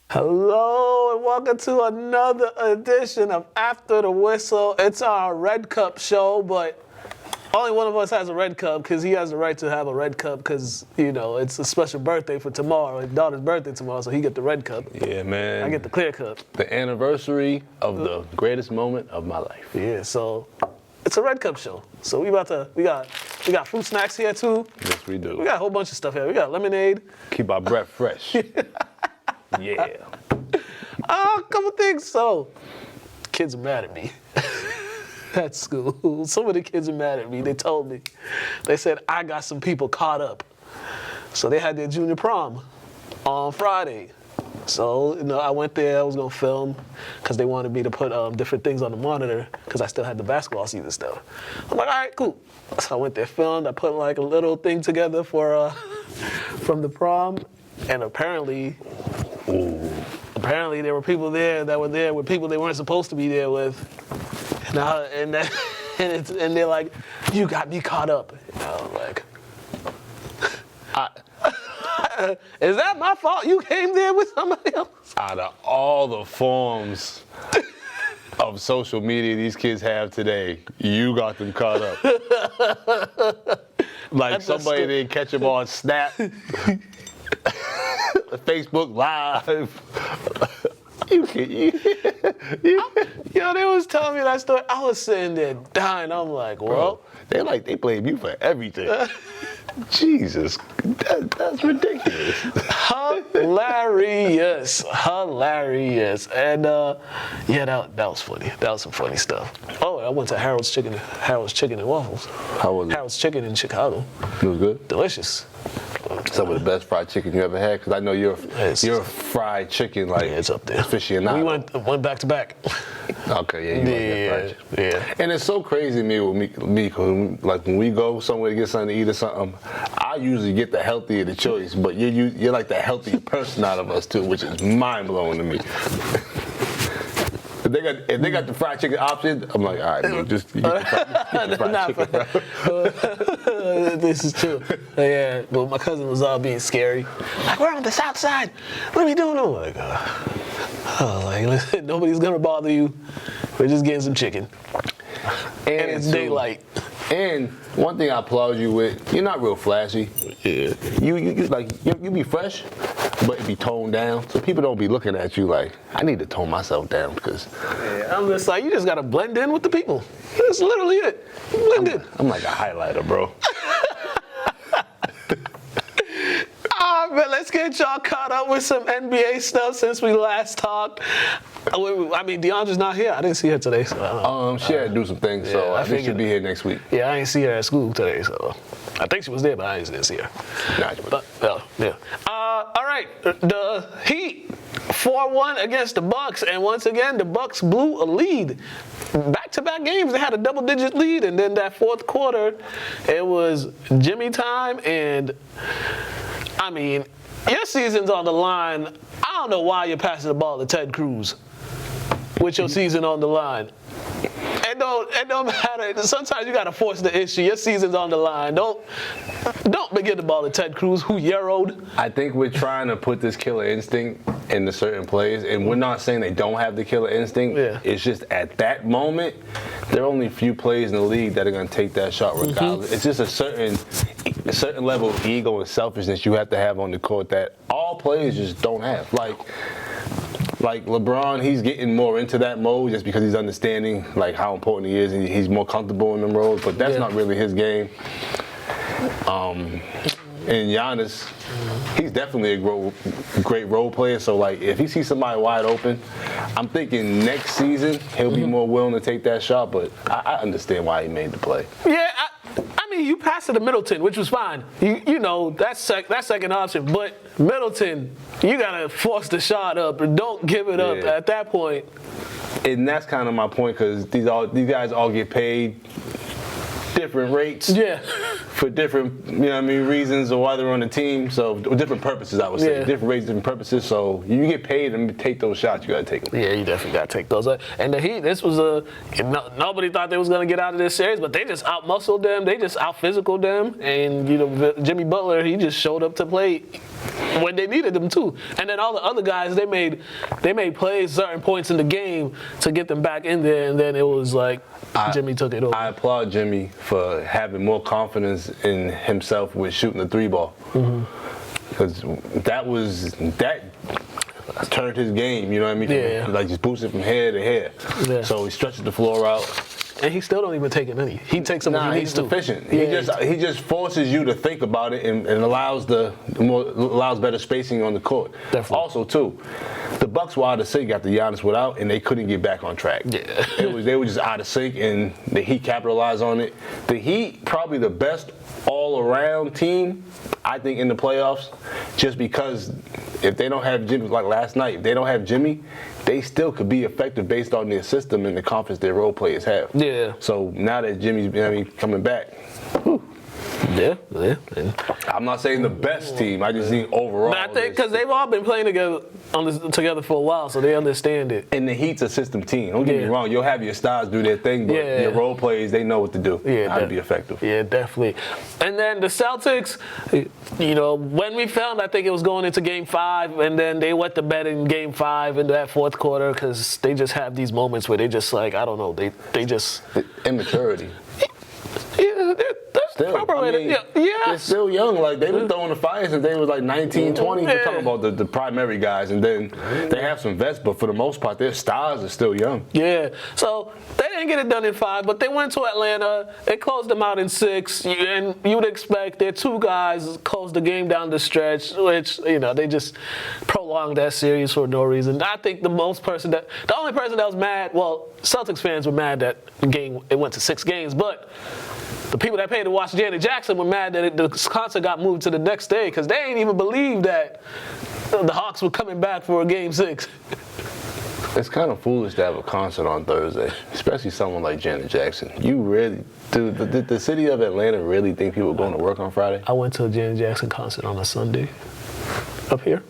Hello and welcome to another edition of After the Whistle. It's our Red Cup show, but only one of us has a red cup because he has the right to have a red cup because, you know, it's a special birthday for tomorrow. His daughter's birthday tomorrow, so he get the red cup. Yeah, man. I get the clear cup. The anniversary of the greatest moment of my life. Yeah, so it's a red cup show. So we got fruit snacks here too. Yes, we do. We got a whole bunch of stuff here. We got lemonade. Keep our breath fresh. Yeah. A couple things. So, kids are mad at me at school. Some of the kids are mad at me. They told me. They said, I got some people caught up. So they had their junior prom on Friday. So, you know, I went there. I was going to film because they wanted me to put different things on the monitor because I still had the basketball season stuff. I'm like, all right, cool. So I went there, filmed. I put like a little thing together for from the prom. And apparently there were people there that were there with people they weren't supposed to be there with. And they're like, you got me caught up. And I was like, is that my fault? You came there with somebody else? Out of all the forms of social media these kids have today, you got them caught up. Like somebody didn't catch them on Snap. Facebook Live. Yo, they was telling me that story. I was sitting there dying. I'm like, well. Bro, they blame you for everything. Jesus, that's ridiculous. Hilarious. And yeah, that was funny. That was some funny stuff. Oh, I went to Harold's Chicken and Waffles. How was it? Harold's Chicken in Chicago. It was good? Delicious. Some of the best fried chicken you ever had, because I know you're a fried chicken it's up there. aficionado. We went back to back. Okay, yeah, you yeah. And it's so crazy to me with me, cause like when we go somewhere to get something to eat or something, I usually get the healthier the choice, but you're like the healthier person out of us too, which is mind blowing to me. If they got the fried chicken option, I'm like, all right, bro, just get the fried chicken, bro. This is true. Yeah, but my cousin was all being scary. Like, we're on the south side. What are we doing? I'm like, listen, nobody's gonna bother you. We're just getting some chicken. And it's daylight. And one thing I applaud you with, you're not real flashy. Yeah. You be fresh, but it be toned down. So people don't be looking at you like, I need to tone myself down because. Yeah, I'm just like, you just gotta blend in with the people. That's literally it. Blend in. I'm like a highlighter, bro. But let's get y'all caught up with some NBA stuff since we last talked. I mean, DeAndre's not here. I didn't see her today, so I don't know. She had to do some things, so I think she'll be here next week. Yeah, I ain't see her at school today, so I think she was there, but I didn't see her. But, yeah. All right, the Heat 4-1 against the Bucks, and once again, the Bucks blew a lead. Back-to-back games, they had a double-digit lead, and then that fourth quarter, it was Jimmy time, and I mean, your season's on the line. I don't know why you're passing the ball to Ted Cruz with your season on the line. It don't matter. Sometimes you gotta force the issue. Your season's on the line. Don't give the ball to Ted Cruz, who yarrowed. I think we're trying to put this killer instinct into certain plays, and we're not saying they don't have the killer instinct. Yeah. It's just at that moment, there are only a few plays in the league that are gonna take that shot regardless. It's just a certain level of ego and selfishness you have to have on the court that all players just don't have. Like LeBron, he's getting more into that mode just because he's understanding like how important he is and he's more comfortable in them roles, but that's not really his game. And Giannis, he's definitely a great role player. So like if he sees somebody wide open, I'm thinking next season he'll be more willing to take that shot, but I understand why he made the play. Yeah, I mean, you passed it to Middleton, which was fine. You know, that's second option. But Middleton, you got to force the shot up and don't give it up at that point. And that's kind of my point because these guys all get paid different rates. Yeah. For different, reasons or why they're on the team. So different purposes, I would say. Yeah. Different rates, different purposes. So you get paid and take those shots. You got to take them. Yeah, you definitely got to take those. And the Heat, this was nobody thought they was going to get out of this series, but they just out-muscled them. They just out-physicaled them. And, Jimmy Butler, he just showed up to play. when they needed them too. And then all the other guys, they made plays, certain points in the game to get them back in there, and then it was like Jimmy took it over. I applaud Jimmy for having more confidence in himself with shooting the 3-ball. Because that turned his game, you know what I mean? Yeah. Like just boosted from head to head. Yeah. So he stretches the floor out. And he still don't even take it any. He takes them when he needs he's to. efficient. Yeah, He just forces you to think about it and allows better spacing on the court. Definitely. Also too, the Bucks were out of sync after Giannis went out, and they couldn't get back on track. Yeah. They were just out of sync, and the Heat capitalized on it. The Heat probably the best all-around team, I think, in the playoffs, just because if they don't have Jimmy, like last night, if they don't have Jimmy, they still could be effective based on their system and the confidence their role players have. Yeah. So now that Jimmy's coming back, Yeah. I'm not saying the best team. I just think overall. But I think because they've all been playing together for a while, so they understand it. And the Heat's a system team. Don't get me wrong. You'll have your stars do their thing, but your role players, they know what to do. How to be effective. Yeah, definitely. And then the Celtics, when we found, I think it was going into Game 5, and then they went to bed in Game 5 in that fourth quarter because they just have these moments where they just like, I don't know, they just... Immaturity. Yeah, that's proper way to... They're still young. Like, they've been throwing the fire since they was like 19, 20. We're talking about the primary guys. And then they have some vets, but for the most part, their stars are still young. Yeah. So they didn't get it done in 5, but they went to Atlanta. They closed them out in 6. And you would expect their 2 guys closed the game down the stretch, which, they just prolonged that series for no reason. I think the only person that was mad, well, Celtics fans were mad that it went to 6 games, but the people that paid to watch Janet Jackson were mad that the concert got moved to the next day because they ain't even believe that the Hawks were coming back for a Game 6. It's kind of foolish to have a concert on Thursday, especially someone like Janet Jackson. You really, dude, the city of Atlanta really think people are going to work on Friday? I went to a Janet Jackson concert on a Sunday up here.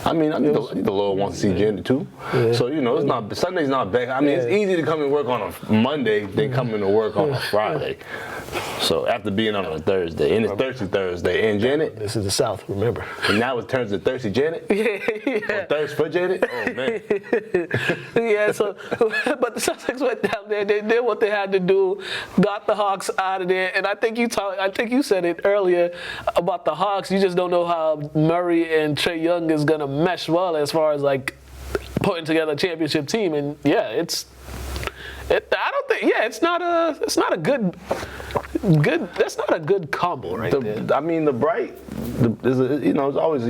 I think the Lord wants to see Janet too. Yeah. So, it's not, Sunday's not bad. I mean, it's easy to come and work on a Monday than coming to work on a Friday. So after being on a Thursday, and it's Thirsty Thursday, and Janet. This is the South, remember. And now it turns to Thirsty Janet? Yeah. Or Thirst for Janet? Oh, man. Yeah, but the Celtics went down there, they did what they had to do, got the Hawks out of there, and I think you said it earlier about the Hawks, you just don't know how Murray and Trae Young is going to mesh well as far as like putting together a championship team, and it's not a good combo right there. I mean, it's always,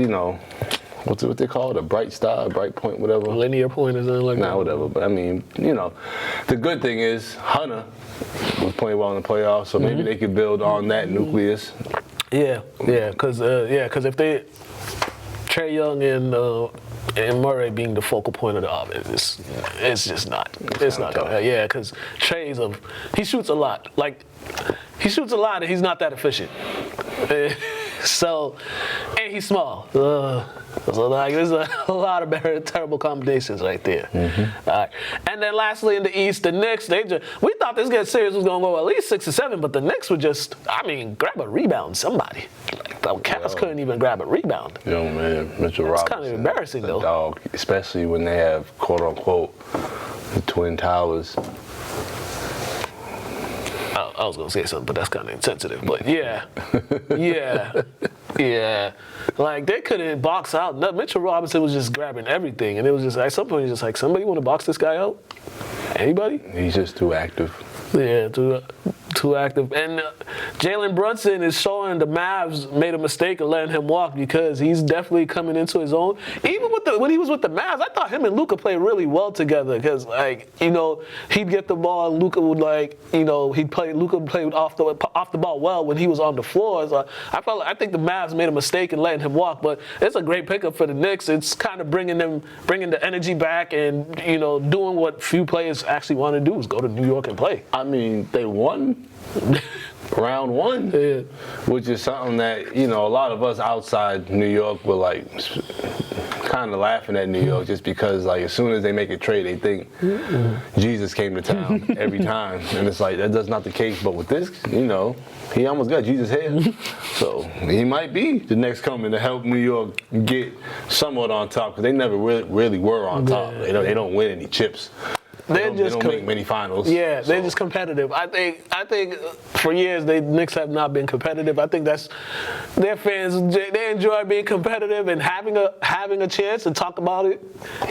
what they call it, a bright star, a bright point, whatever. Linear point or something like that. Whatever. But I mean, the good thing is Hunter was playing well in the playoffs, so maybe they could build on that nucleus. Yeah, because if they Trae Young and Murray being the focal point of the offense, it's just not. It's not gonna. Yeah, because he shoots a lot. Like he shoots a lot, and he's not that efficient. So, and he's small. So there's a lot of terrible combinations right there. All right. And then lastly in the East, the Knicks, we thought this series was going to go at least 6 or 7, but the Knicks would grab a rebound, somebody. Like the Cavs couldn't even grab a rebound. Yo, man, Mitchell Robinson. It's kind of embarrassing, though. Dog, especially when they have, quote unquote, the Twin Towers. I was going to say something, but that's kind of insensitive. But yeah. Like, they couldn't box out. Mitchell Robinson was just grabbing everything. And it was just, at some point, he's just like, somebody want to box this guy out? Anybody? He's just too active. Yeah, too active. And Jalen Brunson is showing the Mavs made a mistake of letting him walk because he's definitely coming into his own. Even when he was with the Mavs, I thought him and Luka played really well together because, he'd get the ball, Luka would Luka played off the ball well when he was on the floor. So I think the Mavs made a mistake in letting him walk, but it's a great pickup for the Knicks. It's kind of bringing the energy back and, doing what few players actually want to do is go to New York and play. I mean, they won. round one, which is something that, you know, a lot of us outside New York were like kind of laughing at New York just because, like, as soon as they make a trade, they think Jesus came to town every time. And it's like, that's not the case. But with this, you know, he almost got Jesus here. So he might be the next coming to help New York get somewhat on top, because they never really were on top. They don't win any chips. They don't make many finals. Yeah, they're just competitive. I think for years the Knicks have not been competitive. I think that's their fans. They enjoy being competitive and having a chance to talk about it.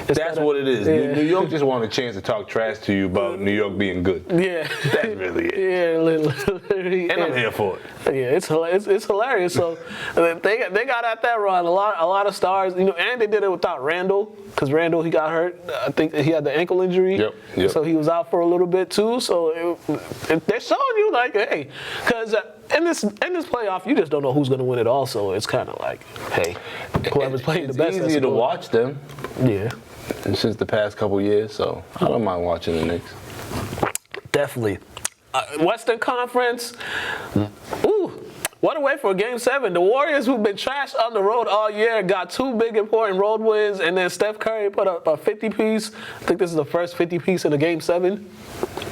That's what it is. Yeah. New York just want a chance to talk trash to you about New York being good. Yeah, that's really it. Yeah, literally. And I'm here for it. Yeah, it's hilarious. So they got at that run. A lot of stars, you know, and they did it without Randall, because Randall, he got hurt. I think he had the ankle injury. Yep. So he was out for a little bit too. So they're showing you, like, hey, because in this playoff, you just don't know who's going to win it. Also, it's kind of like, hey, whoever's playing the best. It's easier to watch them. Yeah. And since the past couple years, so I don't mind watching the Knicks. Definitely. Western Conference. Ooh. What a way for Game 7. The Warriors, who've been trashed on the road all year, got 2 big important road wins, and then Steph Curry put up a 50-piece. I think this is the first 50-piece in a Game 7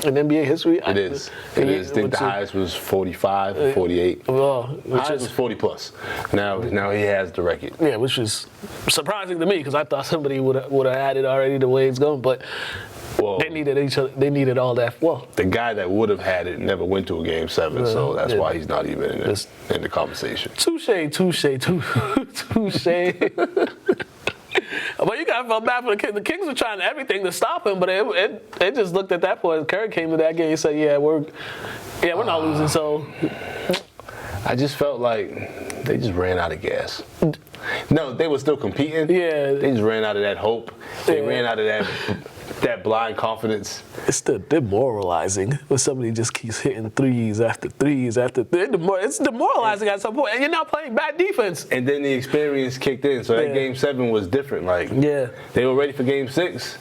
in NBA history. It is. I think the highest was 45 or 48. Well, highest was 40+. Now he has the record. Yeah, which is surprising to me, because I thought somebody would have had it already the way it's going. But well, they needed each other. They needed all that. Well, the guy that would have had it never went to a Game 7, so that's why he's not even in the conversation. Touche. But you gotta feel bad for the Kings. The Kings were trying everything to stop him, but it just looked at that point. Curry came to that game and said, "Yeah, we're not losing." So I just felt like they just ran out of gas. No, they were still competing. Yeah, they just ran out of that hope. They ran out of that blind confidence. It's still demoralizing when somebody just keeps hitting threes after threes after threes. It's demoralizing at some point, and you're not playing bad defense. And then the experience kicked in, so that Game 7 was different. Like, they were ready for Game 6,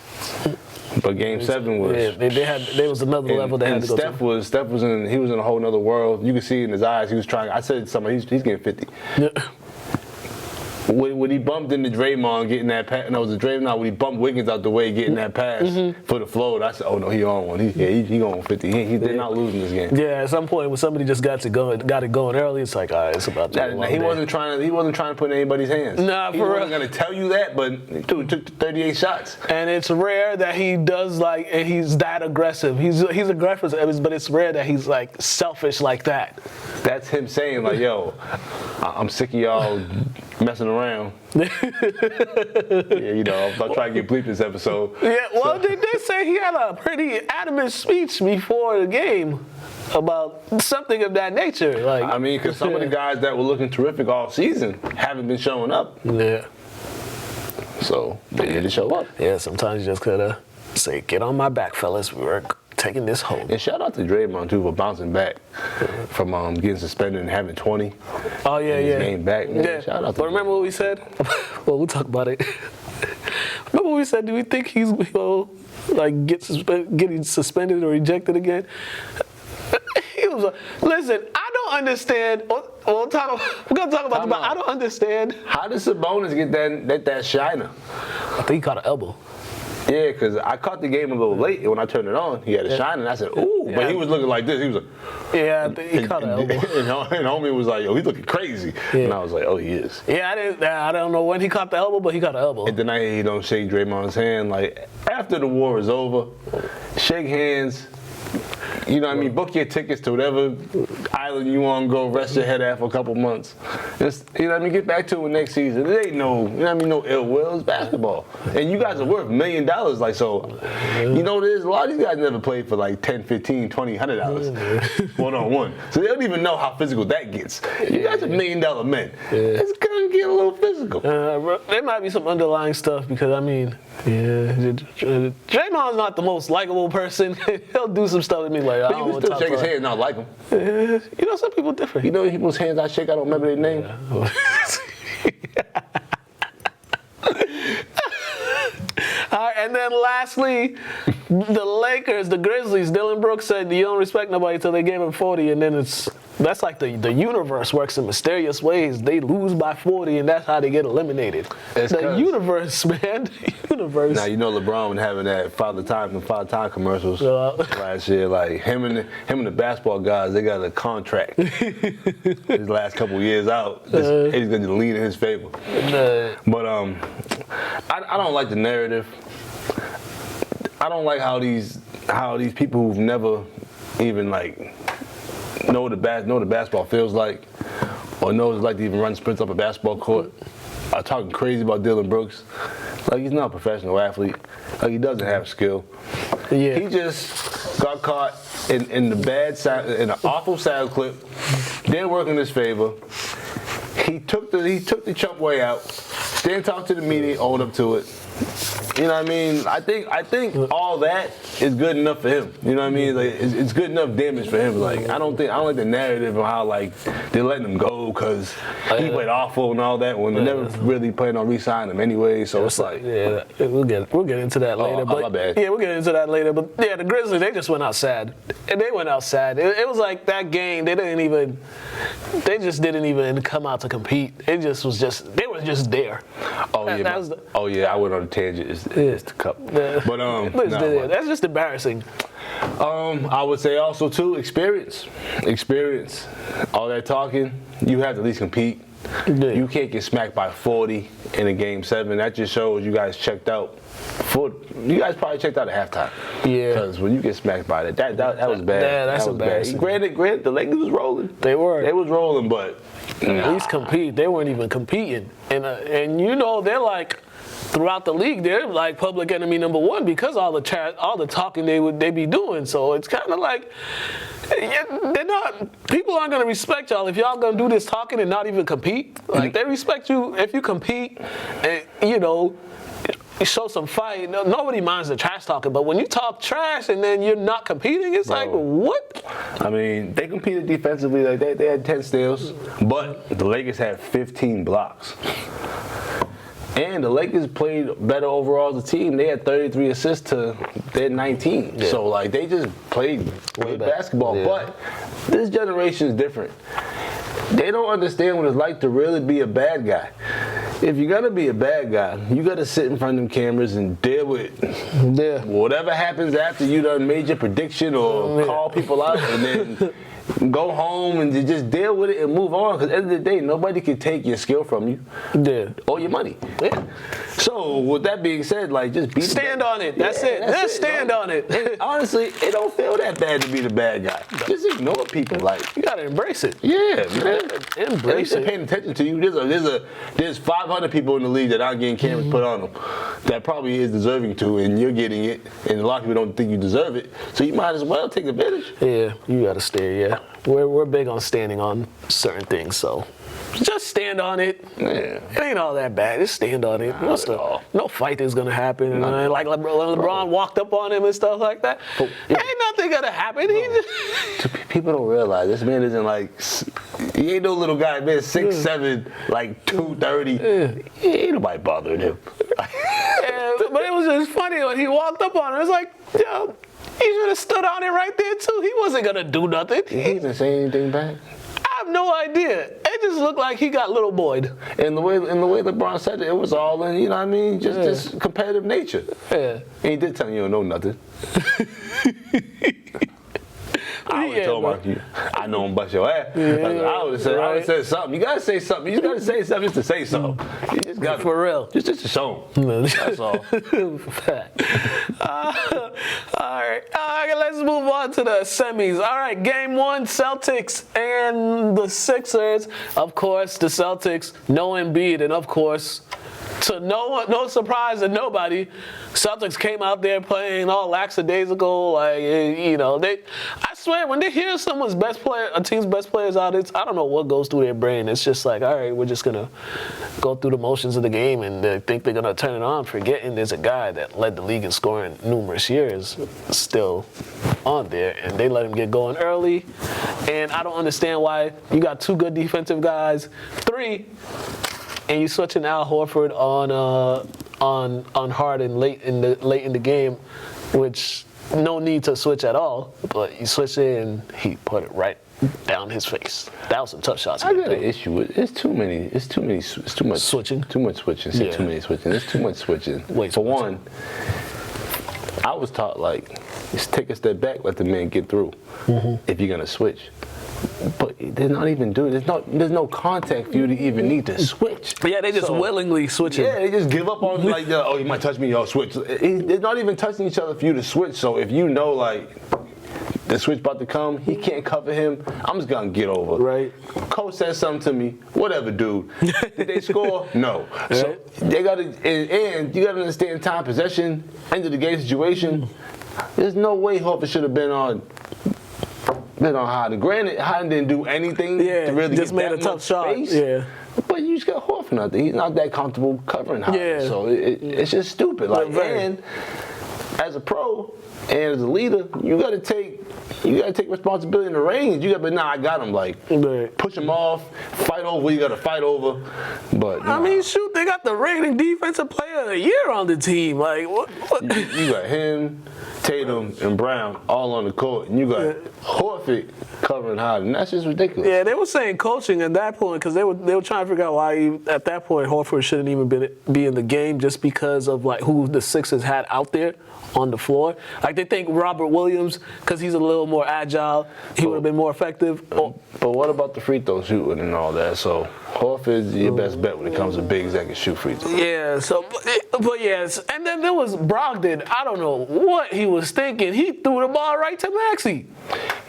but Game 7 was. Yeah, there was another level they had to go to. Steph was in a whole nother world. You could see in his eyes, he was trying. I said something. He's getting 50. Yeah. When he bumped into Draymond getting that pass, no, it was a Draymond. When he bumped Wiggins out the way getting that pass for the float, I said, "Oh no, he on one. He going 50. They're not losing this game." Yeah, at some point when somebody just got it going early, it's like, all right, it's about to. He wasn't trying to put in anybody's hands. Nah, he wasn't gonna tell you that, but dude took 38 shots. And it's rare that he does and he's that aggressive. He's aggressive, but it's rare that he's like selfish like that. That's him saying like, "Yo, I'm sick of y'all messing around." Yeah, you know, I'll try to get bleeped this episode. Yeah, well, they did say he had a pretty adamant speech before the game about something of that nature. Like, I mean, because some of the guys that were looking terrific all season haven't been showing up. Yeah. So they need to show up. Yeah, sometimes you just gotta say, "Get on my back, fellas. We're taking this home." And shout out to Draymond too for bouncing back from getting suspended and having 20. Oh yeah, his game back. Yeah. Shout out to. But remember what we said? Well, we'll talk about it. Remember what we said? Do we think he's getting suspended or ejected again? He was listen. I don't understand. We're gonna talk about this. I don't understand. How did Sabonis get that shiner? I think he caught an elbow. Yeah, because I caught the game a little late. When I turned it on, he had a shine, and I said, "Ooh!" Yeah. But he was looking like this. He was like, "Yeah, I think he caught an elbow." And homie was like, "Yo, he's looking crazy." Yeah. And I was like, "Oh, he is." Yeah, I don't know when he caught the elbow, but he caught the elbow. And then I hear he don't shake Draymond's hand. Like after the war is over, shake hands. You know what I mean? Book your tickets to whatever island you want to go, rest your head at for a couple months. Just, you know what I mean? Get back to it next season. It ain't no, you know what I mean, no ill will. It's basketball. And you guys are worth $1 million. Like, so, you know what it is? A lot of these guys never played for like $10, $15, $20, $100 one-on-one. So they don't even know how physical that gets. You guys are $1 million men. It's going to get a little physical. There might be some underlying stuff because, I mean, Draymond's not the most likable person. He'll do some stuff with me like, but you can still shake his hand and not like him. You know, some people different. You know people's hands I shake, I don't remember their name. All right, and then lastly, The Lakers, the Grizzlies, Dylan Brooks said you don't respect nobody till they gave him 40, and then that's like the universe works in mysterious ways. They lose by 40, and that's how they get eliminated. The universe, man, the universe. Now you know LeBron been having that Father Time commercials last year. Like him and the basketball guys, they got a contract. His last couple of years out, he's going to lean in his favor. But I don't like the narrative. I don't like how these people who've never even like know the basketball feels like, or know what it's like to even run sprints up a basketball court, are talking crazy about Dylan Brooks. Like he's not a professional athlete. Like he doesn't have skill. Yeah. He just got caught in the bad sound, in an awful sound clip. Didn't work in his favor. He took the chump way out. Didn't talk to the media, owned up to it. You know what I mean? I think all that is good enough for him. You know what I mean? Like it's good enough damage for him. Like I don't like the narrative of how like they're letting him go because he played awful and all that when they never really planned on re-signing him anyway. So it's like we'll get into that later. My bad. Yeah, we'll get into that later. But yeah, the Grizzlies, they just went out sad. And they went out sad. It was like that game. They just didn't even come out to compete. They were just there. Oh yeah, I went on a tangent. It's the cup. But that's just embarrassing. I would say also too, experience. All that talking, you have to at least compete. Yeah. You can't get smacked by 40 in a game 7. That just shows you guys checked out. You guys probably checked out at halftime. Yeah. Because when you get smacked by that was bad. Yeah, that's embarrassing. Granted, the Lakers was rolling. They were. They was rolling, but at least compete. They weren't even competing, and you know they're like. Throughout the league, they're like public enemy number 1 because all the talking they be doing. So it's kind of like people aren't gonna respect y'all if y'all gonna do this talking and not even compete. Like they respect you if you compete, and you show some fight. Nobody minds the trash talking, but when you talk trash and then you're not competing, it's like what? I mean, they competed defensively. Like they had 10 steals, but the Lakers had 15 blocks. And the Lakers played better overall as a team. They had 33 assists to their 19. Yeah. So, like, they just played good basketball. Yeah. But this generation is different. They don't understand what it's like to really be a bad guy. If you're going to be a bad guy, you got to sit in front of them cameras and deal with whatever happens after you done made your prediction or call people out and then go home and just deal with it and move on. Because at the end of the day, nobody can take your skill from you or your money. Yeah. So with that being said, like just stand on it. That's it. Just stand on it. And honestly, it don't feel that bad to be the bad guy. Just ignore people. Like you gotta embrace it. Yeah, man. Embrace it. They're paying attention to you. There's 500 people in the league that aren't getting cameras put on them. That probably is deserving to, and you're getting it. And a lot of people don't think you deserve it. So you might as well take advantage. Yeah, you gotta stay. Yeah, we're big on standing on certain things. So. Just stand on it. Yeah. It ain't all that bad. Just stand on it. No fight is gonna happen. Like LeBron walked up on him and stuff like that. Ain't nothing gonna happen. People don't realize this man isn't like he ain't no little guy. Man, 6'7", like 230. Ain't nobody bothering him. But it was just funny when he walked up on him. It's like, yo, he should have stood on it right there too. He wasn't gonna do nothing. He didn't say anything back. I have no idea. It just looked like he got little boyed. And the way LeBron said it was all in, you know what I mean, just this competitive nature. Yeah. And he did tell you don't know nothing. I would have told him, I know him bust your ass. I would have said something. You gotta say something. You gotta say something just to say something. You just got for real. Just to show him. That's all. All right, let's move on to the semis. All right, game 1, Celtics and the Sixers. Of course, the Celtics, no Embiid, and of course, to no surprise to nobody, Celtics came out there playing all lackadaisical. Like, I swear, when they hear someone's best player, a team's best players out, I don't know what goes through their brain. It's just like, all right, we're just gonna go through the motions of the game, and they think they're gonna turn it on, forgetting there's a guy that led the league in scoring numerous years still on there, and they let him get going early. And I don't understand why you got 2 good defensive guys, 3. And you switching Al Horford on Harden late in the game. which no need to switch at all, but he switched it and he put it right down his face. That was some tough shots. I got an issue with it's too much Switching? Too much switching. Yeah. Too many switching. It's too much switching. Way For too much. one, I was taught like, just take a step back, let the man get through. If you're gonna switch. But they're not even doing. There's no contact for you to even need to switch. But yeah, they just willingly switching. Yeah, they just give up on like, oh, you might touch me, y'all switch. They're not even touching each other for you to switch. So if you know like the switch about to come, he can't cover him, I'm just gonna get over. Right. Coach said something to me, whatever, dude. Did they score? No. So they gotta, and you gotta understand time possession, end of the game situation. There's no way Horford should have been on Harden. Granted, Harden didn't do anything to really just get made that a tough much shot. space. Yeah. But you just got Horford out there. He's not that comfortable covering Harden. Yeah. So it's just stupid. Like, and as a pro and as a leader, you gotta take responsibility in the range. You gotta be, I got him. Like, push him off, fight over what you gotta fight over. But I mean, shoot, they got the reigning defensive player of the year on the team. Like, what? You got him, Tatum, and Brown all on the court, and you got Horford covering Harden. That's just ridiculous. Yeah, they were saying coaching at that point because they were trying to figure out why at that point Horford shouldn't even be in the game just because of like who the Sixers had out there on the floor. Like they think Robert Williams, because he's a little more agile, he would have been more effective. But what about the free throw shooting and all that? So Horford's your best bet when it comes to bigs that can shoot free throws. Yeah, so, but yes. And then there was Brogdon. I don't know what he was thinking. He threw the ball right to Maxey.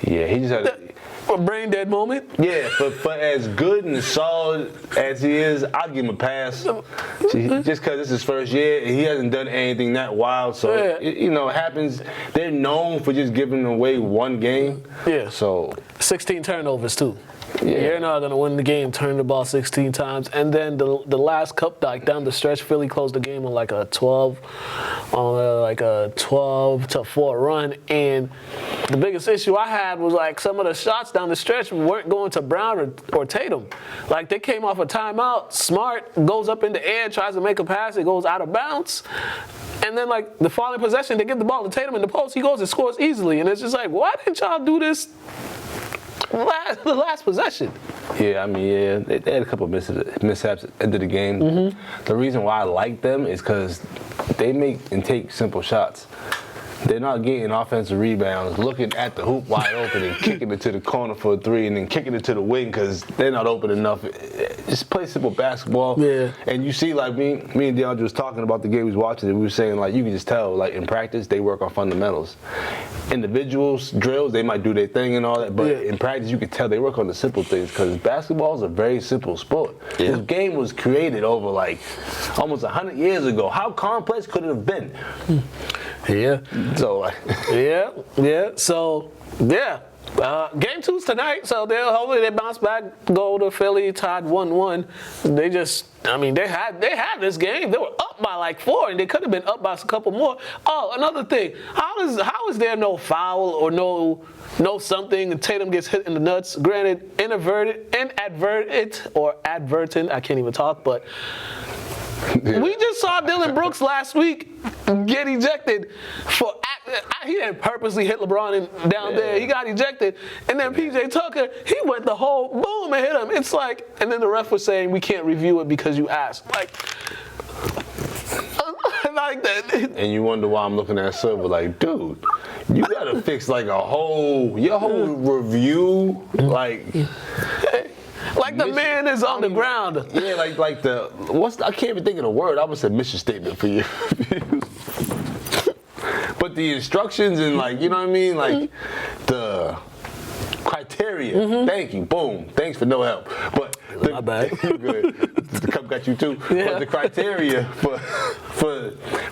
Yeah, he just had a brain dead moment. Yeah, for as good and solid as he is, I'll give him a pass. Just because it's his first year, and he hasn't done anything that wild. So, it happens. They're known for just giving away one game. Yeah. So 16 turnovers, too. Yeah. You're not going to win the game, turn the ball 16 times. And then the last cup, like down the stretch, Philly closed the game on like a 12-4 run. And the biggest issue I had was like some of the shots down the stretch weren't going to Brown or Tatum. Like they came off a timeout, Smart goes up in the air, tries to make a pass, it goes out of bounds. And then like the following possession, they give the ball to Tatum in the post, he goes and scores easily. And it's just like, why didn't y'all do this the last possession? Yeah, I mean, they had a couple of mishaps at the end of the game. The reason why I like them is because they make and take simple shots. They're not getting offensive rebounds, looking at the hoop wide open and kicking it to the corner for a three and then kicking it to the wing because they're not open enough. Just play simple basketball. Yeah. And you see, like, me and DeAndre was talking about the game we was watching, and we were saying, like, you can just tell, like, in practice, they work on fundamentals. Individuals, drills, they might do their thing and all that, but in practice, you can tell they work on the simple things because basketball is a very simple sport. This game was created over, like, almost 100 years ago. How complex could it have been? Yeah. So, like, So, game 2's tonight. So hopefully they bounce back, go to Philly, tied 1-1. They had this game. They were up by like 4, and they could have been up by a couple more. Oh, another thing. How is there no foul or no something? And Tatum gets hit in the nuts. Granted, inadvertent or advertent. I can't even talk, but. We just saw Dylan Brooks last week get ejected for he didn't purposely hit LeBron down there. He got ejected, and then PJ Tucker, he went the whole boom and hit him. It's like, and then the ref was saying we can't review it because you asked. Like that. And you wonder why I'm looking at Silver like, dude, you gotta fix like your whole review, like. Like the man is on the ground. Yeah, I can't even think of the word. I would say mission statement for you. But the instructions and like, you know what I mean? Like the criteria. Thank you. Boom. Thanks for no help. But my bad. You're good. The cup got you too. Yeah. But the criteria for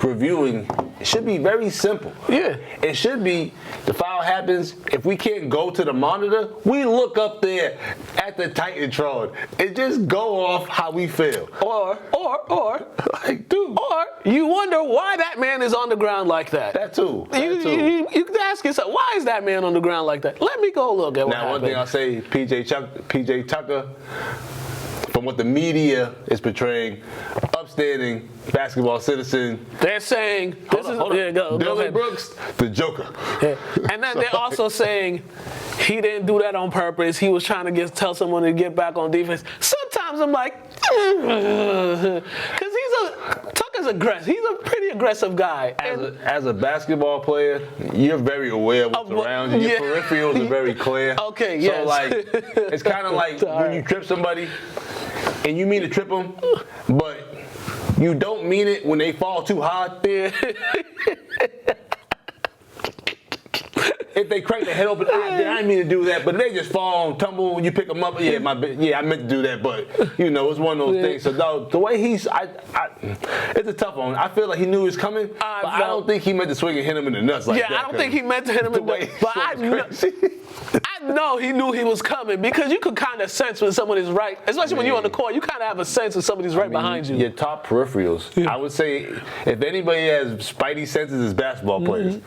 reviewing should be very simple. Yeah. It should be the foul happens. If we can't go to the monitor, we look up there at the Titantron and just go off how we feel. Or Like, dude. Or you wonder why that man is on the ground like that. That too. You can ask yourself, why is that man on the ground like that? Let me go look at what happened. Now, one thing I'll say, PJ Tucker, from what the media is portraying, upstanding basketball citizen. They're saying this is go Dylan ahead. Brooks, the Joker. Yeah. And then they're also saying he didn't do that on purpose. He was trying to tell someone to get back on defense. Sometimes I'm like, because Tucker's aggressive. He's a pretty aggressive guy. As a basketball player, you're very aware of what's around you. Your peripherals are very clear. Okay, yes. So, like, it's kind of like when you trip somebody and you mean to trip them, but you don't mean it when they fall too hard. If they crank their head open, I didn't mean to do that, but they just fall and tumble when you pick them up. I meant to do that, but it's one of those things. So the way it's a tough one. I feel like he knew he was coming, but I don't think he meant to swing and hit him in the nuts like that. Yeah, I don't think he meant to hit him in the nuts, but I know he knew he was coming because you could kind of sense when someone is right, especially when you're on the court. You kind of have a sense when somebody's right behind you. Your top peripherals. I would say if anybody has spidey senses, it's basketball players.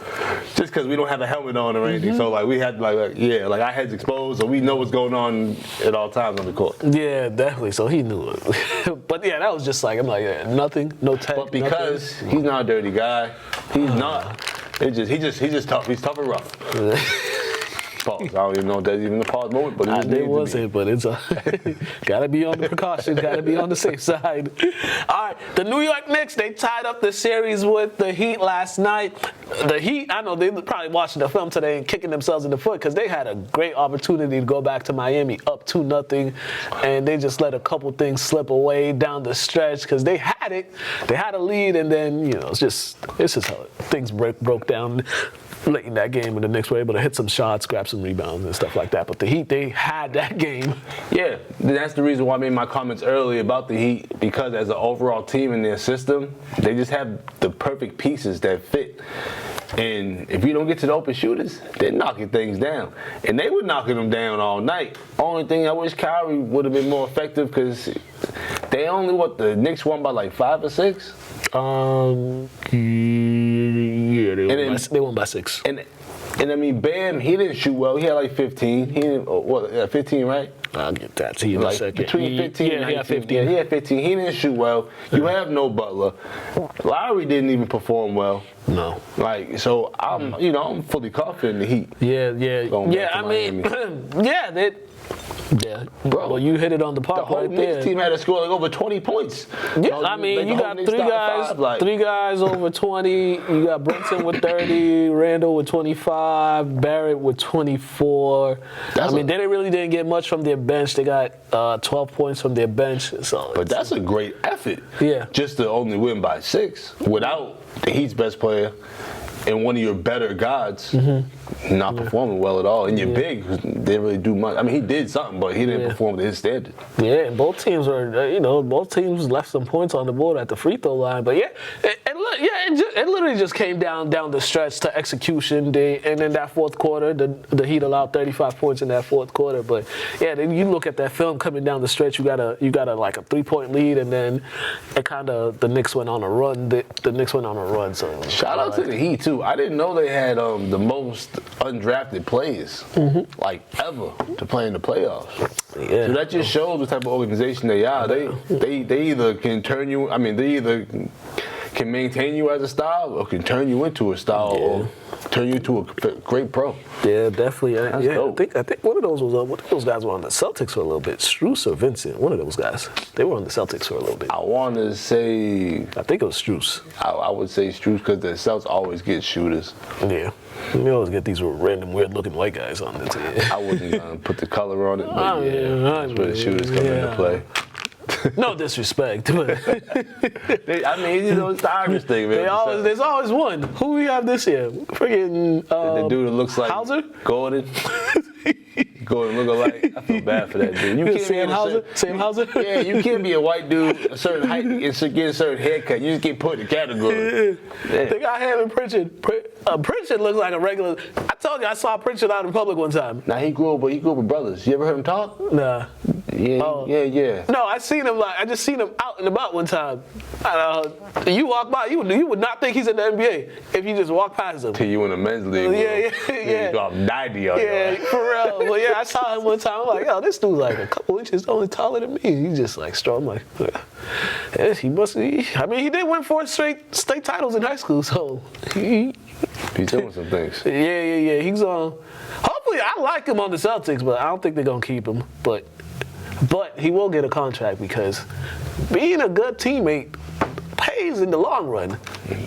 Just because we don't have a helmet on or anything, so like we had like our heads exposed, so we know what's going on at all times on the court. Yeah, definitely. So he knew it. But yeah, that was just like nothing, no tech. But because he's not a dirty guy, he's not. He's just tough. He's tough and rough. Pause. I don't even know if that's even a pause moment, but it wasn't. But it's gotta be on the precaution, gotta be on the safe side. All right, the New York Knicks, they tied up the series with the Heat last night. The Heat, I know they probably watching the film today and kicking themselves in the foot because they had a great opportunity to go back to Miami up 2-0, and they just let a couple things slip away down the stretch because they had it, they had a lead, and then it's just how things broke down late in that game, and the Knicks were able to hit some shots, grab some rebounds and stuff like that. But the Heat, they had that game. Yeah, that's the reason why I made my comments earlier about the Heat, because as an overall team in their system, they just have the perfect pieces that fit. And if you don't get to the open shooters, they're knocking things down. And they were knocking them down all night. Only thing I wish Kyrie would have been more effective because they only, the Knicks won by like 5 or 6? They won by 6. And I mean, Bam, he didn't shoot well. He had like 15. He didn't, 15, right? I'll get that to you in a second. Between 15 and 19. He had 15. Yeah, he had 15. He didn't shoot well. You have no Butler. Lowry didn't even perform well. No. So I'm fully confident in the Heat. Yeah. I mean, yeah, bro. Well, you hit it on the park right there. The whole Knicks team had to score like over 20 points. Yeah, I mean, you got three guys over 20. You got Brunson with 30, Randall with 25, Barrett with 24. They really didn't get much from their bench. They got 12 points from their bench. But that's a great effort. Yeah. Just to only win by 6 without the Heat's best player and one of your better guards not performing well at all. And your big didn't really do much. I mean, he did something, but he didn't perform to his standard. Yeah, and both teams both teams left some points on the board at the free throw line. But it literally just came down the stretch to execution. And in that fourth quarter, the Heat allowed 35 points in that fourth quarter. But yeah, then you look at that film coming down the stretch. You got a like a 3-point lead, and then it the Knicks went on a run. The Knicks went on a run. So shout out to the Heat too. I didn't know they had the most undrafted players like ever to play in the playoffs. Yeah. So that just shows what type of organization they are. They either can turn you. I mean, they either can maintain you as a style or can turn you into a style or turn you into a great pro. Yeah, definitely. Dope. I think one of those guys were on the Celtics for a little bit. Struce or Vincent, one of those guys. They were on the Celtics for a little bit. I want to say. I think it was Struce. I would say Struce because the Celtics always get shooters. Yeah. We always get these random, weird-looking white guys on the team. I wouldn't put the color on it, but that's where the shooters come into play. No disrespect, but it's the Irish thing, man. There's always one. Who we have this year? Freaking the dude that looks like Hauser? Gordon look alike. I feel bad for that dude. You can't Sam Hauser? Yeah, you can't be a white dude a certain height and get a certain haircut. You just get put in a category. Yeah. They got him and Pritchard. Pritchard looks like a regular. I told you I saw Pritchard out in public one time. Now he grew up with brothers. You ever heard him talk? Nah. Yeah. No, I just seen him out and about one time. You walk by, you would not think he's in the NBA if you just walk past him. Till you in the men's league. Yeah. You drop 90 on Yeah, for real. But yeah, I saw him one time. I'm like, yo, this dude's like a couple inches only taller than me. He's just like strong. I'm like, yeah, he must be. I mean, he did win 4 straight state titles in high school, so he's doing some things. Yeah. He's on. Hopefully, I like him on the Celtics, but I don't think they're gonna keep him. But he will get a contract because being a good teammate pays in the long run.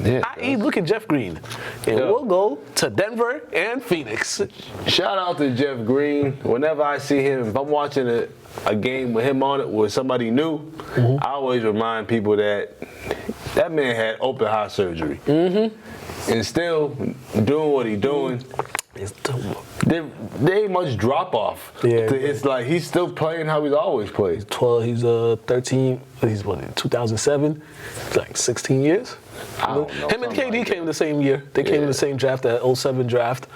Yeah, I.e., look at Jeff Green. And we'll go to Denver and Phoenix. Shout out to Jeff Green. Whenever I see him, if I'm watching a game with him on it with somebody new, I always remind people that man had open heart surgery. And still doing what he's doing. There ain't much drop off. Yeah. It's like he's still playing how he's always played. He's 13. He's what, 2007? It's like 16 years. I don't know, him and KD came the same year. They came in the same draft, that 07 draft.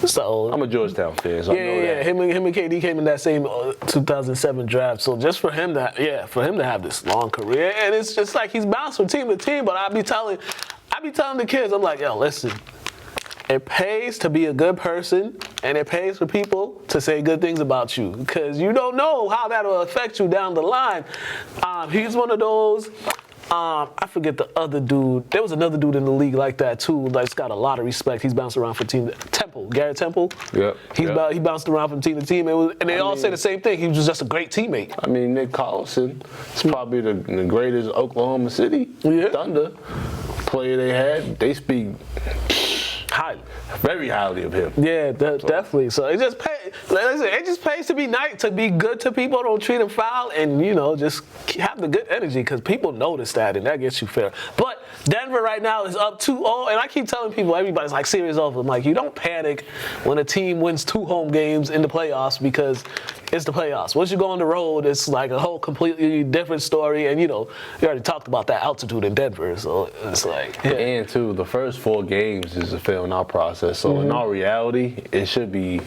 So I'm a Georgetown fan, so I know that. Him and KD came in that same 2007 draft. So just for him to have this long career, and it's just like he's bounced from team to team. But I be telling the kids, I'm like, yo, listen. It pays to be a good person, and it pays for people to say good things about you, because you don't know how that will affect you down the line. He's one of those. I forget the other dude. There was another dude in the league like that too. That's got a lot of respect. He's bounced around from team. Garrett Temple. Yep. He bounced around from team to team, and they all say the same thing. He was just a great teammate. I mean, Nick Collison is probably the greatest Oklahoma City Thunder player they had. They speak very highly of him. Yeah, definitely. So it just pays. It just pays to be nice, to be good to people. Don't treat them foul, and just have the good energy, because people notice that, and that gets you fair. But Denver right now is up 2-0, and I keep telling people, everybody's like series over. I'm like, you don't panic when a team wins 2 home games in the playoffs, because it's the playoffs. Once you go on the road, it's like a whole completely different story, and you already talked about that altitude in Denver, so it's like. Yeah. And too, the first 4 games is a filling out process. So in all reality, it should be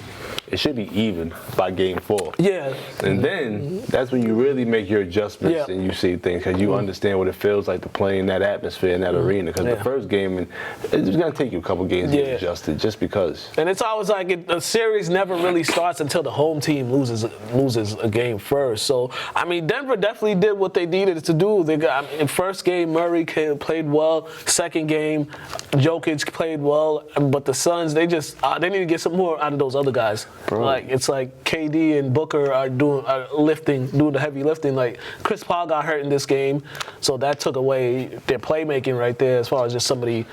even by game 4. Yeah. And then that's when you really make your adjustments and you see things, because you understand what it feels like to play in that atmosphere, in that arena. Because the first game, it's going to take you a couple games to get adjusted, just because. And it's always like a series never really starts until the home team loses a game first. So, I mean, Denver definitely did what they needed to do. They got, in first game, Murray played well. Second game, Jokic played well. But the Suns, they just they need to get some more out of those other guys. Bro. Like, it's like KD and Booker are doing the heavy lifting. Like, Chris Paul got hurt in this game, so that took away their playmaking right there, as far as just somebody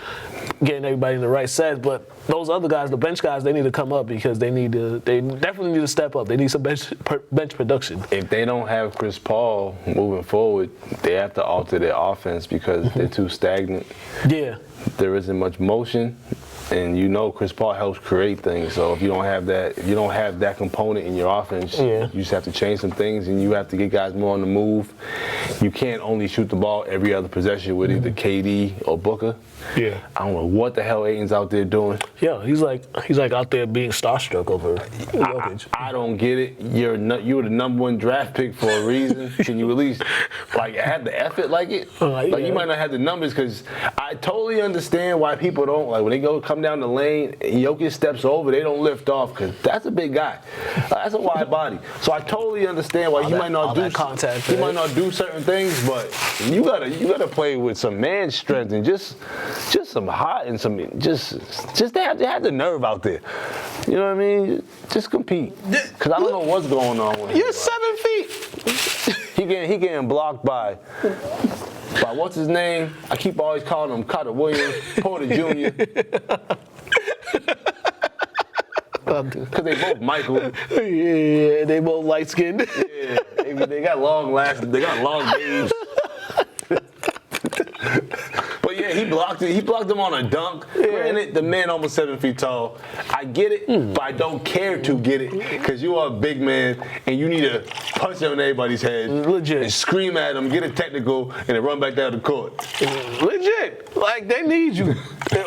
getting everybody in the right set. But those other guys, the bench guys, they need to come up, because they definitely need to step up. They need some bench production. If they don't have Chris Paul moving forward, they have to alter their offense, because they're too stagnant. Yeah. There isn't much motion. And Chris Paul helps create things. So if you don't have that component in your offense, you just have to change some things, and you have to get guys more on the move. You can't only shoot the ball every other possession with either KD or Booker. Yeah. I don't know what the hell Ayton's out there doing. Yeah, he's like out there being starstruck over Jokic. I don't get it. You were the number 1 draft pick for a reason. Can you at least have the effort like it? You might not have the numbers, because I totally understand why people don't, when they come down the lane and Jokic steps over, they don't lift off, because that's a big guy. That's a wide body. So I totally understand why he might not do certain things, but you gotta play with some man strength and just some heart and some just they have the nerve out there. You know what I mean? Just compete. Because I don't know what's going on with him. You're 7 feet. He getting blocked by what's his name? I keep always calling him Carter Williams, Porter Jr. Because they both Michael. Yeah, they both light skinned. Yeah, they got long games. But yeah, he blocked it. He blocked him on a dunk. Yeah. Granted, the man almost 7 feet tall. I get it, but I don't care to get it, because you are a big man and you need to punch on everybody's head. Legit. And scream at them, get a technical, and then run back down the court. Legit. Like, they need you.